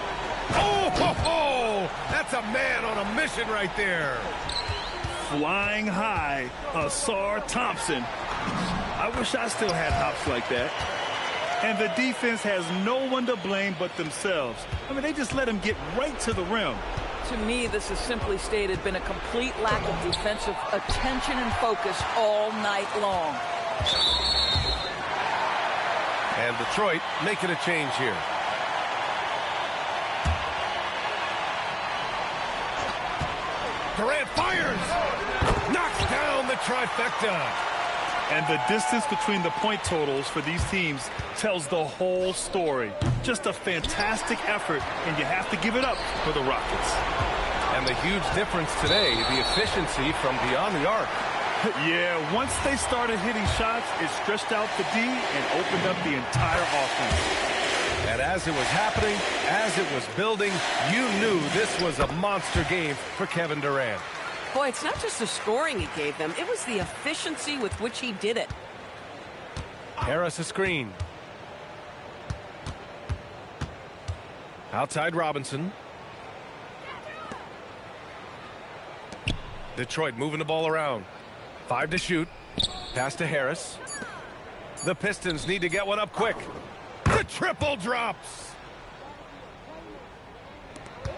A: Oh, ho, ho. That's a man on a mission right there.
B: Flying high, Asar Thompson. I wish I still had hops like that. And the defense has no one to blame but themselves. I mean, they just let him get right to the rim.
C: To me, this has simply stated been a complete lack of defensive attention and focus all night long.
A: And Detroit making a change here. Durant fires! Knocks down the trifecta.
B: And the distance between the point totals for these teams tells the whole story. Just a fantastic effort, and you have to give it up for the Rockets.
A: And the huge difference today, the efficiency from beyond the arc.
B: Yeah, once they started hitting shots, it stretched out the D and opened up the entire offense.
A: And as it was happening, as it was building, you knew this was a monster game for Kevin Durant.
I: Boy, it's not just the scoring he gave them. It was the efficiency with which he did it.
A: Harris a screen. Outside Robinson. Detroit moving the ball around. 5 to shoot. Pass to Harris. The Pistons need to get one up quick. The triple drops.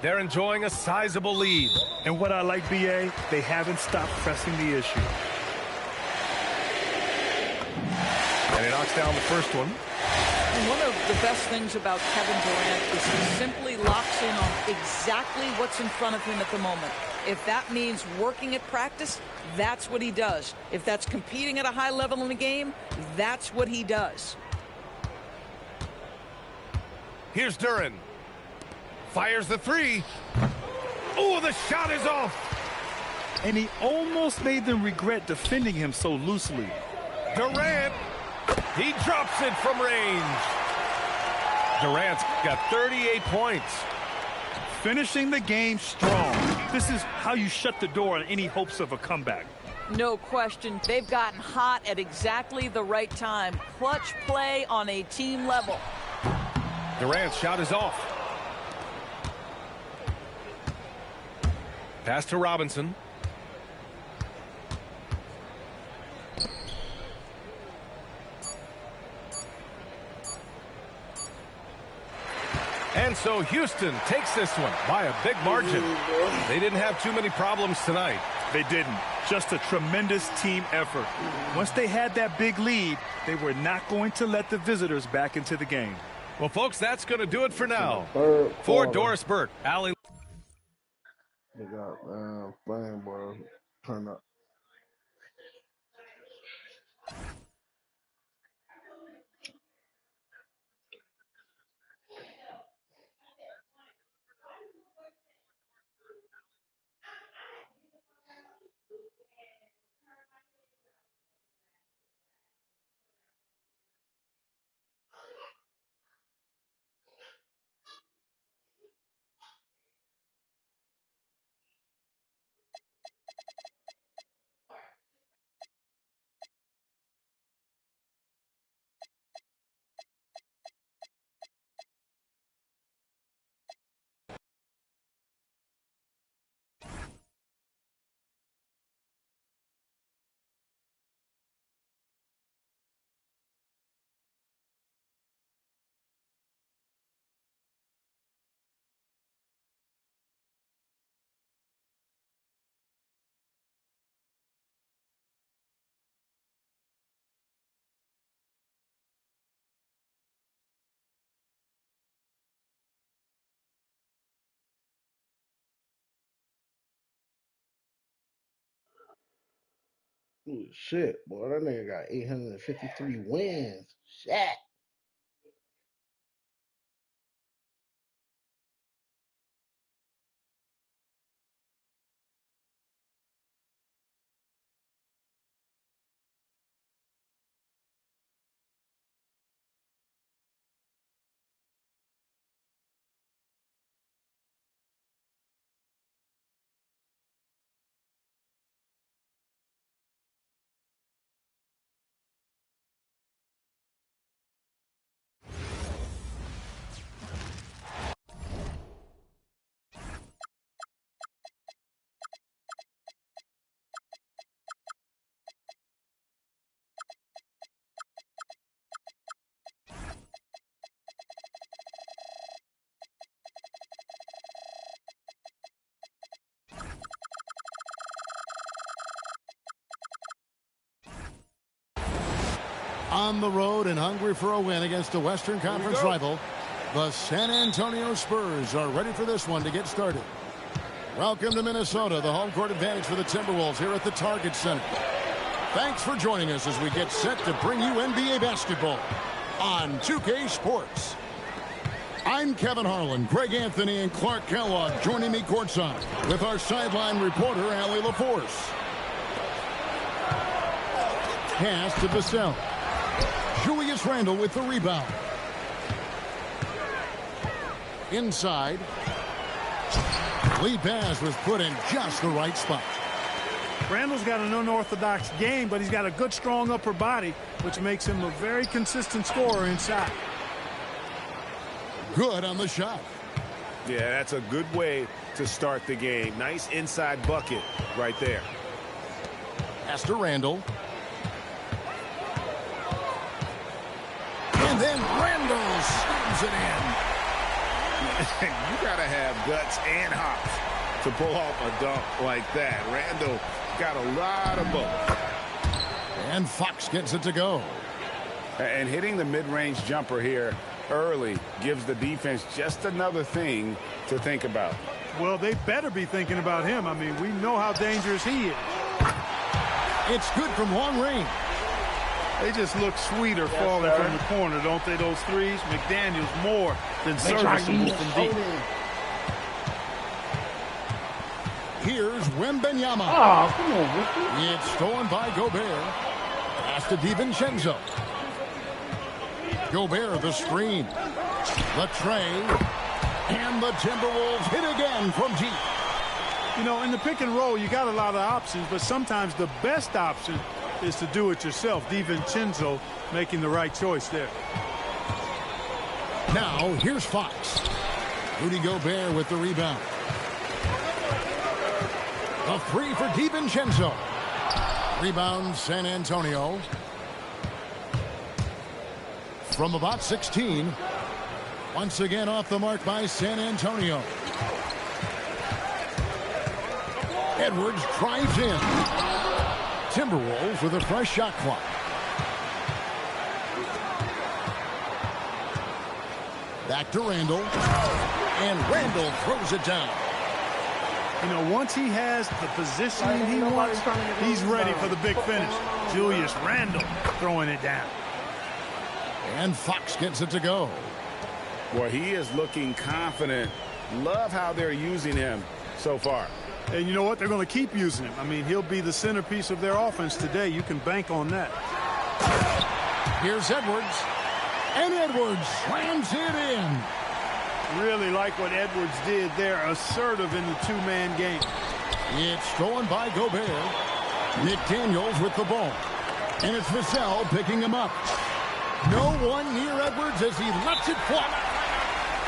A: They're enjoying a sizable lead.
B: And what I like, BA, they haven't stopped pressing the issue.
A: And he knocks down the first one.
C: And one of the best things about Kevin Durant is he simply locks in on exactly what's in front of him at the moment. If that means working at practice, that's what he does. If that's competing at a high level in the game, that's what he does.
A: Here's Duran. Fires the three. Oh, the shot is off.
B: And he almost made them regret defending him so loosely.
A: Durant. He drops it from range. Durant's got 38 points.
B: Finishing the game strong. This is how you shut the door on any hopes of a comeback.
C: No question. They've gotten hot at exactly the right time. Clutch play on a team level.
A: Durant's shot is off. Pass to Robinson. And so Houston takes this one by a big margin. They didn't have too many problems tonight.
B: They didn't. Just a tremendous team effort. Once they had that big lead, they were not going to let the visitors back into the game.
A: Well, folks, that's going to do it for now.
D: Third
A: For
D: quarter.
A: Doris Burke, Allie.
D: They got playing boy turn up. Ooh, shit, boy, that nigga got 853 wins. Shit.
E: On the road and hungry for a win against a Western Conference rival, the San Antonio Spurs are ready for this one to get started. Welcome to Minnesota, the home court advantage for the Timberwolves here at the Target Center. Thanks for joining us as we get set to bring you NBA basketball on 2K Sports. I'm Kevin Harlan, Greg Anthony, and Clark Kellogg joining me courtside with our sideline reporter, Allie LaForce. Pass to Vassell. Julius Randle with the rebound. Inside. Lead pass was put in just the right spot.
B: Randall's got an unorthodox game, but he's got a good, strong upper body, which makes him a very consistent scorer inside.
E: Good on the shot.
F: Yeah, that's a good way to start the game. Nice inside bucket right there.
E: Pass to Randle. And then Randle slams it in.
F: You got to have guts and hops to pull off a dunk like that. Randle got a lot of both.
E: And Fox gets it to go.
F: And hitting the mid-range jumper here early gives the defense just another thing to think about.
B: Well, they better be thinking about him. I mean, we know how dangerous he is.
E: It's good from long range.
B: They just look sweeter falling from the corner, don't they, those threes? McDaniels more than serviceable from deep.
E: Here's Wembanyama.
D: Oh, come on, Ricky.
E: It's stolen by Gobert. Pass to DiVincenzo. Gobert the screen. The tray. And the Timberwolves hit again from deep.
B: You know, in the pick and roll, you got a lot of options, but sometimes the best option is to do it yourself. DiVincenzo making the right choice there.
E: Now, here's Fox. Rudy Gobert with the rebound. A three for DiVincenzo. Rebound, San Antonio. From about 16. Once again off the mark by San Antonio. Edwards drives in. Timberwolves with a fresh shot clock. Back to Randle. And Randle throws it down.
B: You know, once he has the positioning he wants, he's ready for the big finish. Julius Randle throwing it down.
E: And Fox gets it to go.
F: Well, he is looking confident. Love how they're using him so far.
B: And you know what? They're going to keep using him. I mean, he'll be the centerpiece of their offense today. You can bank on that.
E: Here's Edwards. And Edwards slams it in.
B: Really like what Edwards did there. Assertive in the two-man game.
E: It's stolen by Gobert. McDaniels with the ball. And it's Vassell picking him up. No one near Edwards as he lets it fly.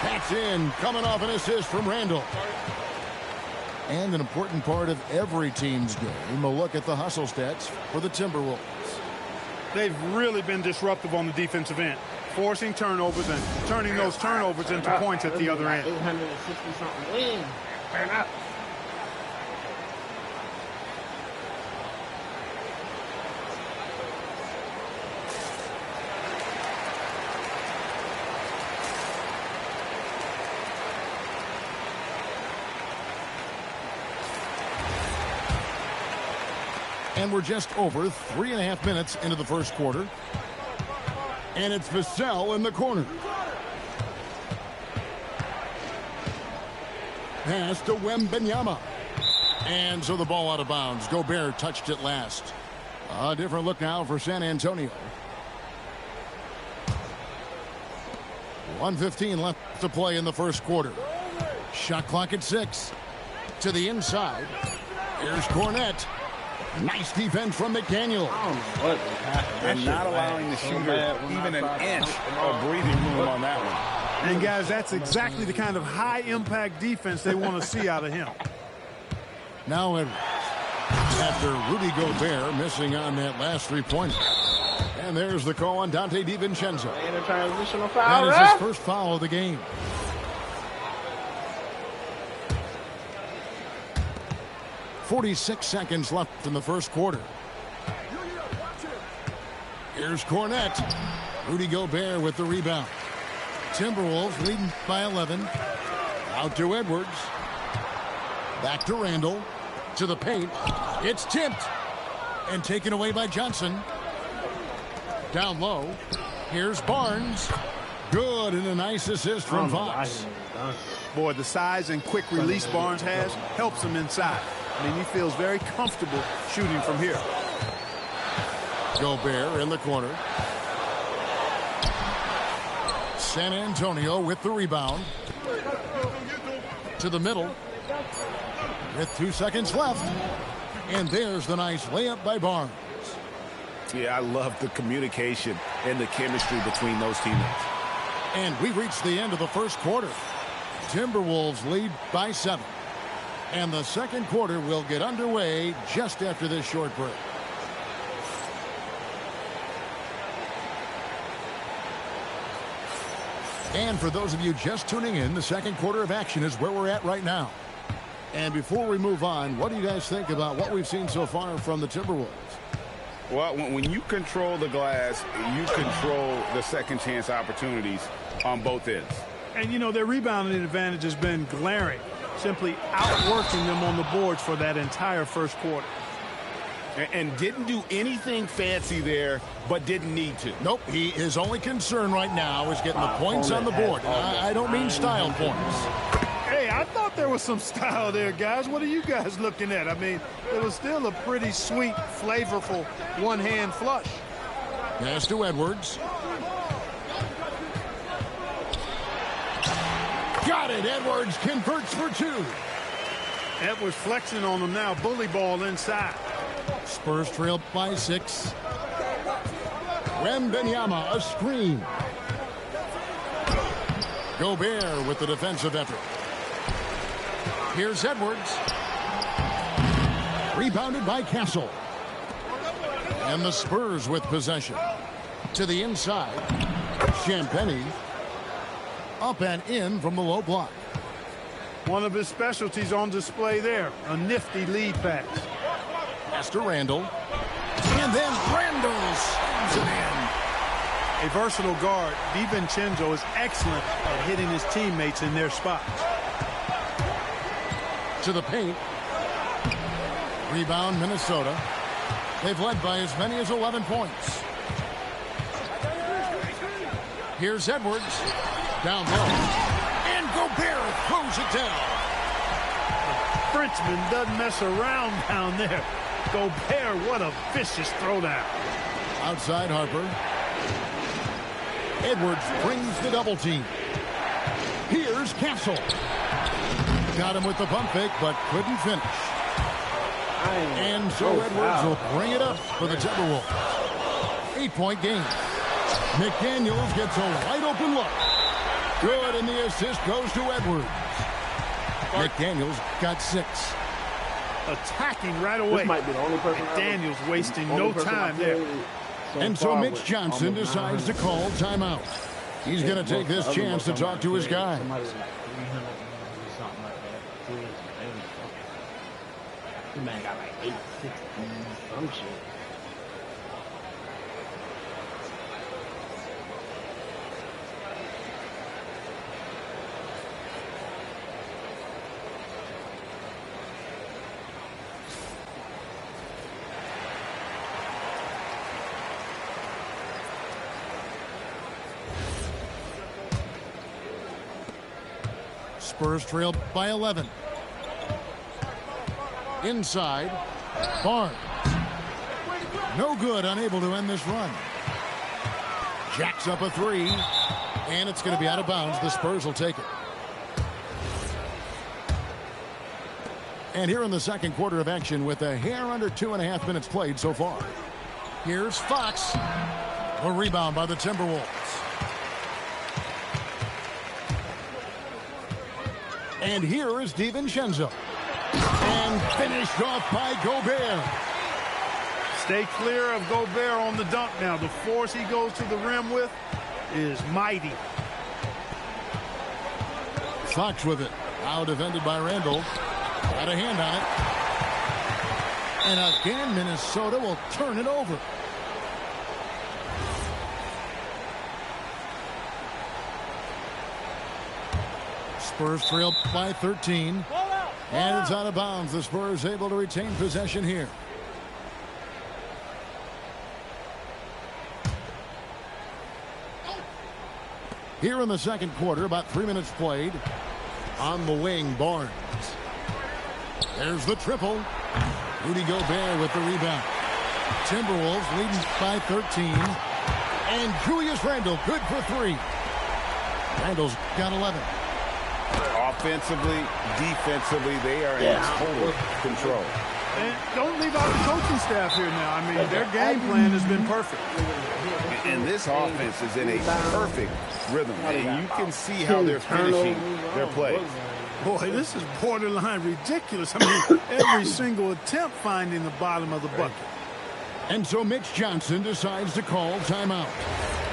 E: That's in, coming off an assist from Randle. And an important part of every team's game, a look at the hustle stats for the Timberwolves.
B: They've really been disruptive on the defensive end, forcing turnovers and turning those turnovers into points at the other end.
D: 860-something wins. Turn up.
E: And we're just over 3.5 minutes into the first quarter. And it's Vassell in the corner. Pass to Wembanyama. And so the ball out of bounds. Gobert touched it last. A different look now for San Antonio. 1:15 left to play in the first quarter. Shot clock at 6. To the inside. Here's Cornette. Nice defense from McDaniel.
F: And not allowing the shooter even an inch of breathing room on that one.
B: And, guys, that's exactly the kind of high-impact defense they want to see out of him.
E: Now, after Rudy Gobert missing on that last three-pointer. And there's the call on Dante DiVincenzo.
D: And a transitional foul.
E: That is his first foul of the game. .46 seconds left in the first quarter. Here's Cornette. Rudy Gobert with the rebound. Timberwolves leading by 11. Out to Edwards. Back to Randall. To the paint. It's tipped. And taken away by Johnson. Down low. Here's Barnes. Good, and a nice assist from Fox.
B: Boy, the size and quick release Barnes has helps him inside. I mean, he feels very comfortable shooting from here.
E: Gobert in the corner. San Antonio with the rebound. To the middle. With 2 seconds left. And there's the nice layup by Barnes.
F: Yeah, I love the communication and the chemistry between those teammates.
E: And we've reached the end of the first quarter. Timberwolves lead by 7. And the second quarter will get underway just after this short break. And for those of you just tuning in, the second quarter of action is where we're at right now. And before we move on, what do you guys think about what we've seen so far from the Timberwolves?
F: Well, when you control the glass, you control the second chance opportunities on both ends.
B: And, you know, their rebounding advantage has been glaring, simply outworking them on the boards for that entire first quarter.
F: And didn't do anything fancy there, but didn't need to.
E: Nope, his only concern right now is getting the points on the board. And I don't mean style points.
B: Hey, I thought there was some style there, guys. What are you guys looking at? I mean, it was still a pretty sweet, flavorful one-hand flush.
E: Pass to Edwards. Got it. Edwards converts for 2.
B: Edwards flexing on them now. Bully ball inside.
E: Spurs trail by 6. Wembanyama, a screen. Gobert with the defensive effort. Here's Edwards. Rebounded by Castle. And the Spurs with possession. To the inside. Champagnie. Up and in from the low block.
B: One of his specialties on display there. A nifty lead pass.
E: Pass to Randall. And then Randall slams it in.
B: A versatile guard, DiVincenzo is excellent at hitting his teammates in their spots.
E: To the paint. Rebound, Minnesota. They've led by as many as 11 points. Here's Edwards. Down low. And Gobert throws it down.
B: Frenchman doesn't mess around down there. Gobert, what a vicious throwdown.
E: Outside Harper. Edwards brings the double team. Here's Castle. Got him with the pump fake, but couldn't finish. And so Edwards will bring it up for the Timberwolves. 8-point game. McDaniels gets a wide open look. Good, and the assist goes to Edwards. McDaniels got 6.
B: Attacking right away.
D: This might be the only person.
B: McDaniels wasting no time there.
E: And so Mitch Johnson decides to call timeout. He's going to take this chance to talk to his guy.
D: This man got like 860, some shit.
E: Spurs trail by 11. Inside, Barnes. No good, unable to end this run. Jacks up a 3, and it's going to be out of bounds. The Spurs will take it. And here in the second quarter of action with a hair under 2.5 minutes played so far. Here's Fox. A rebound by the Timberwolves. And here is DiVincenzo. And finished off by Gobert.
B: Stay clear of Gobert on the dunk now. The force he goes to the rim with is mighty.
E: Fox with it. Now defended by Randall. Got a hand on it. And again, Minnesota will turn it over. Spurs trail by 13. And it's out of bounds. The Spurs able to retain possession here. Here in the second quarter, about 3 minutes played. On the wing, Barnes. There's the triple. Rudy Gobert with the rebound. Timberwolves leading by 13. And Julius Randle good for 3. Randle's got 11.
F: Offensively, defensively, they are in total control.
B: And don't leave out the coaching staff here now. I mean, their game plan has been perfect.
F: And this offense is in a perfect rhythm. And you can see how they're finishing their plays.
B: Boy, this is borderline ridiculous. I mean, every single attempt finding the bottom of the bucket.
E: And so Mitch Johnson decides to call timeout.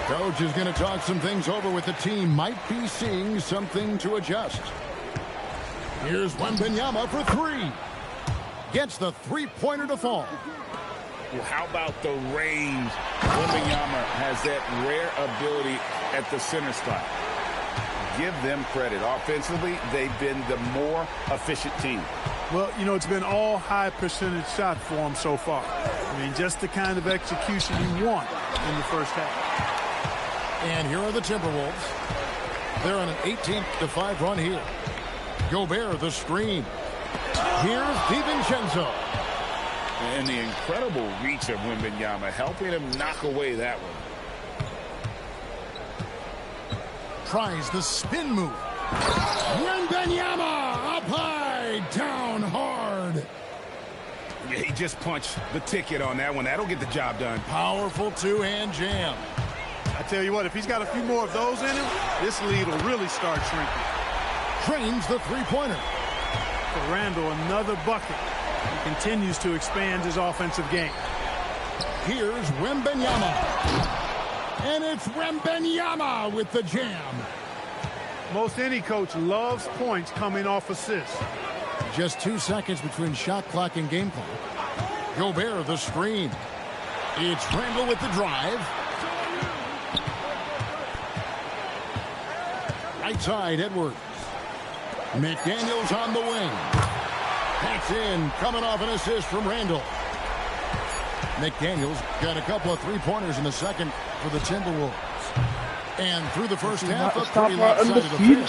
E: Coach is going to talk some things over with the team. Might be seeing something to adjust. Here's Wembanyama for 3. Gets the three-pointer to fall.
F: Well, how about the range? Wembanyama has that rare ability at the center spot. Give them credit. Offensively, they've been the more efficient team.
B: Well, you know, it's been all high percentage shots for them so far. I mean, just the kind of execution you want in the first half.
E: And here are the Timberwolves. They're on an 18-5 run here. Gobert, the screen. Here's DiVincenzo.
F: And the incredible reach of Wembanyama, helping him knock away that one.
E: Tries the spin move. Wembanyama up high, down hard.
F: Yeah, he just punched the ticket on that one. That'll get the job done.
E: Powerful two-hand jam.
B: I tell you what, if he's got a few more of those in him, this lead will really start shrinking.
E: Trains the three-pointer.
B: For Randle, another bucket. He continues to expand his offensive game.
E: Here's Wembanyama. And it's Wembanyama with the jam.
B: Most any coach loves points coming off assists.
E: Just 2 seconds between shot clock and game clock. Gobert, the screen. It's Randle with the drive. Right side, Edwards. McDaniels on the wing. That's in, coming off an assist from Randle. McDaniels got a couple of three-pointers in the second for the Timberwolves. And through the first half, up pretty left side of the field.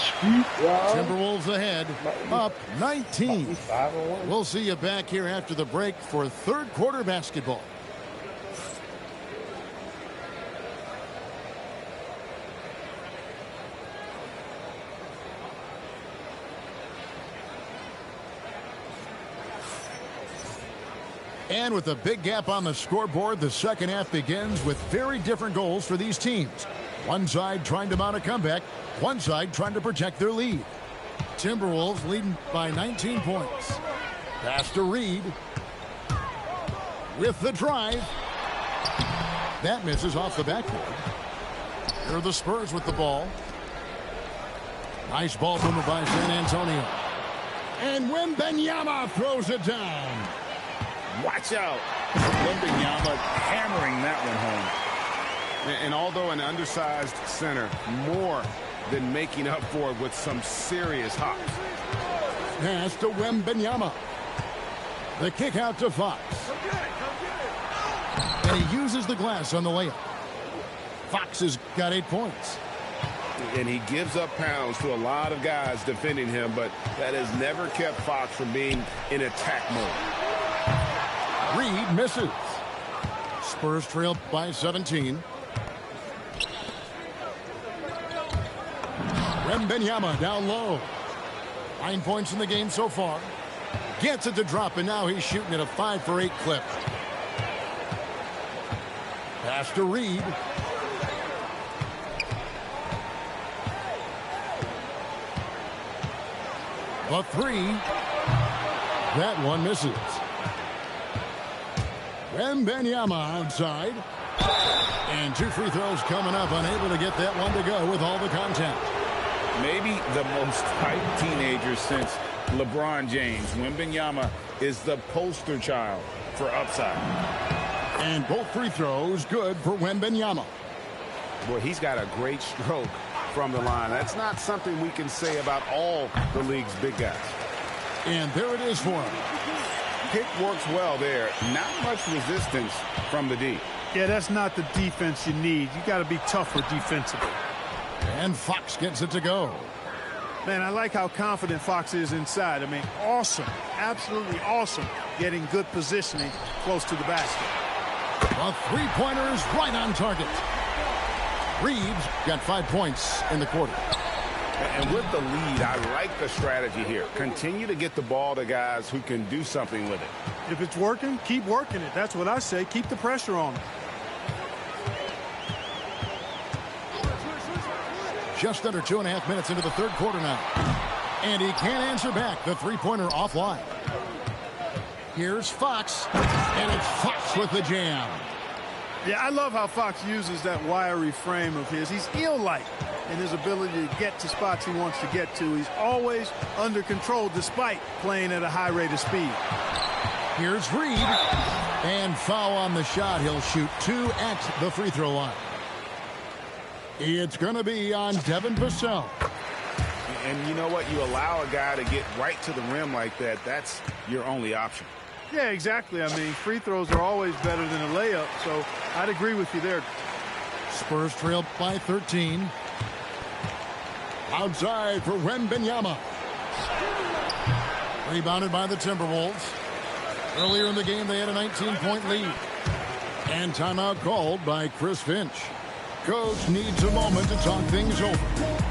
E: Timberwolves ahead, up 19. We'll see you back here after the break for third quarter basketball. And with a big gap on the scoreboard, the second half begins with very different goals for these teams. One side trying to mount a comeback, one side trying to protect their lead. Timberwolves leading by 19 points. Pass to Reed. With the drive. That misses off the backboard. Here are the Spurs with the ball. Nice ball movement by San Antonio. And Wembanyama throws it down.
F: Watch out. Wembanyama hammering that one home.
A: And although an undersized center, more than making up for it with some serious hops.
E: Pass to Wembanyama. The kick out to Fox. And he uses the glass on the layup. Fox has got 8 points.
A: And he gives up pounds to a lot of guys defending him, but that has never kept Fox from being in attack mode.
E: Reed misses. Spurs trail by 17. Wembanyama down low. 9 points in the game so far. Gets it to drop, and now he's shooting at a 5-for-8 clip. Pass to Reed. The three. That one misses. Wembanyama outside. And 2 free throws coming up. Unable to get that one to go with all the contact.
F: Maybe the most hyped teenager since LeBron James. Wembanyama is the poster child for upside.
E: And both free throws good for Wembanyama.
A: Boy, he's got a great stroke
F: from the line. That's not something we can say about all the league's big guys.
E: And there it is for him.
F: Pick works well there. Not much resistance from the D.
B: Yeah, that's not the defense you need. You got to be tougher defensively.
E: And Fox gets it to go.
B: Man, I like how confident Fox is inside. I mean, awesome. Absolutely awesome. Getting good positioning close to the basket.
E: The three-pointer is right on target. Reeves got 5 points in the quarter.
F: And with the lead, I like the strategy here. Continue to get the ball to guys who can do something with it.
B: If it's working, keep working it. That's what I say. Keep the pressure on them.
E: Just under 2.5 minutes into the third quarter now. And he can't answer back. The three-pointer offline. Here's Fox. And it's Fox with the jam.
B: Yeah, I love how Fox uses that wiry frame of his. He's eel-like in his ability to get to spots he wants to get to. He's always under control despite playing at a high rate of speed.
E: Here's Reed. And foul on the shot. He'll shoot 2 at the free throw line. It's going to be on Devin Vassell.
F: And you know what? You allow a guy to get right to the rim like that. That's your only option.
B: Yeah, exactly. I mean, free throws are always better than a layup, so I'd agree with you there.
E: Spurs trail by 13. Outside for Wembanyama. Rebounded by the Timberwolves. Earlier in the game, they had a 19-point lead. And timeout called by Chris Finch. Coach needs a moment to talk things over.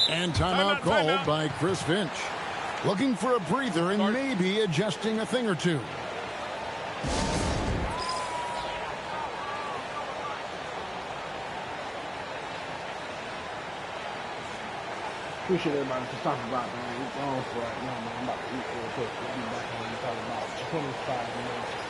E: And timeout called by Chris Finch. Looking for a breather and maybe adjusting a thing or two.
D: Appreciate everybody for talking about, man. We're on for right now, man. I'm about to eat real quick. We'll be back on and talk about 25 minutes.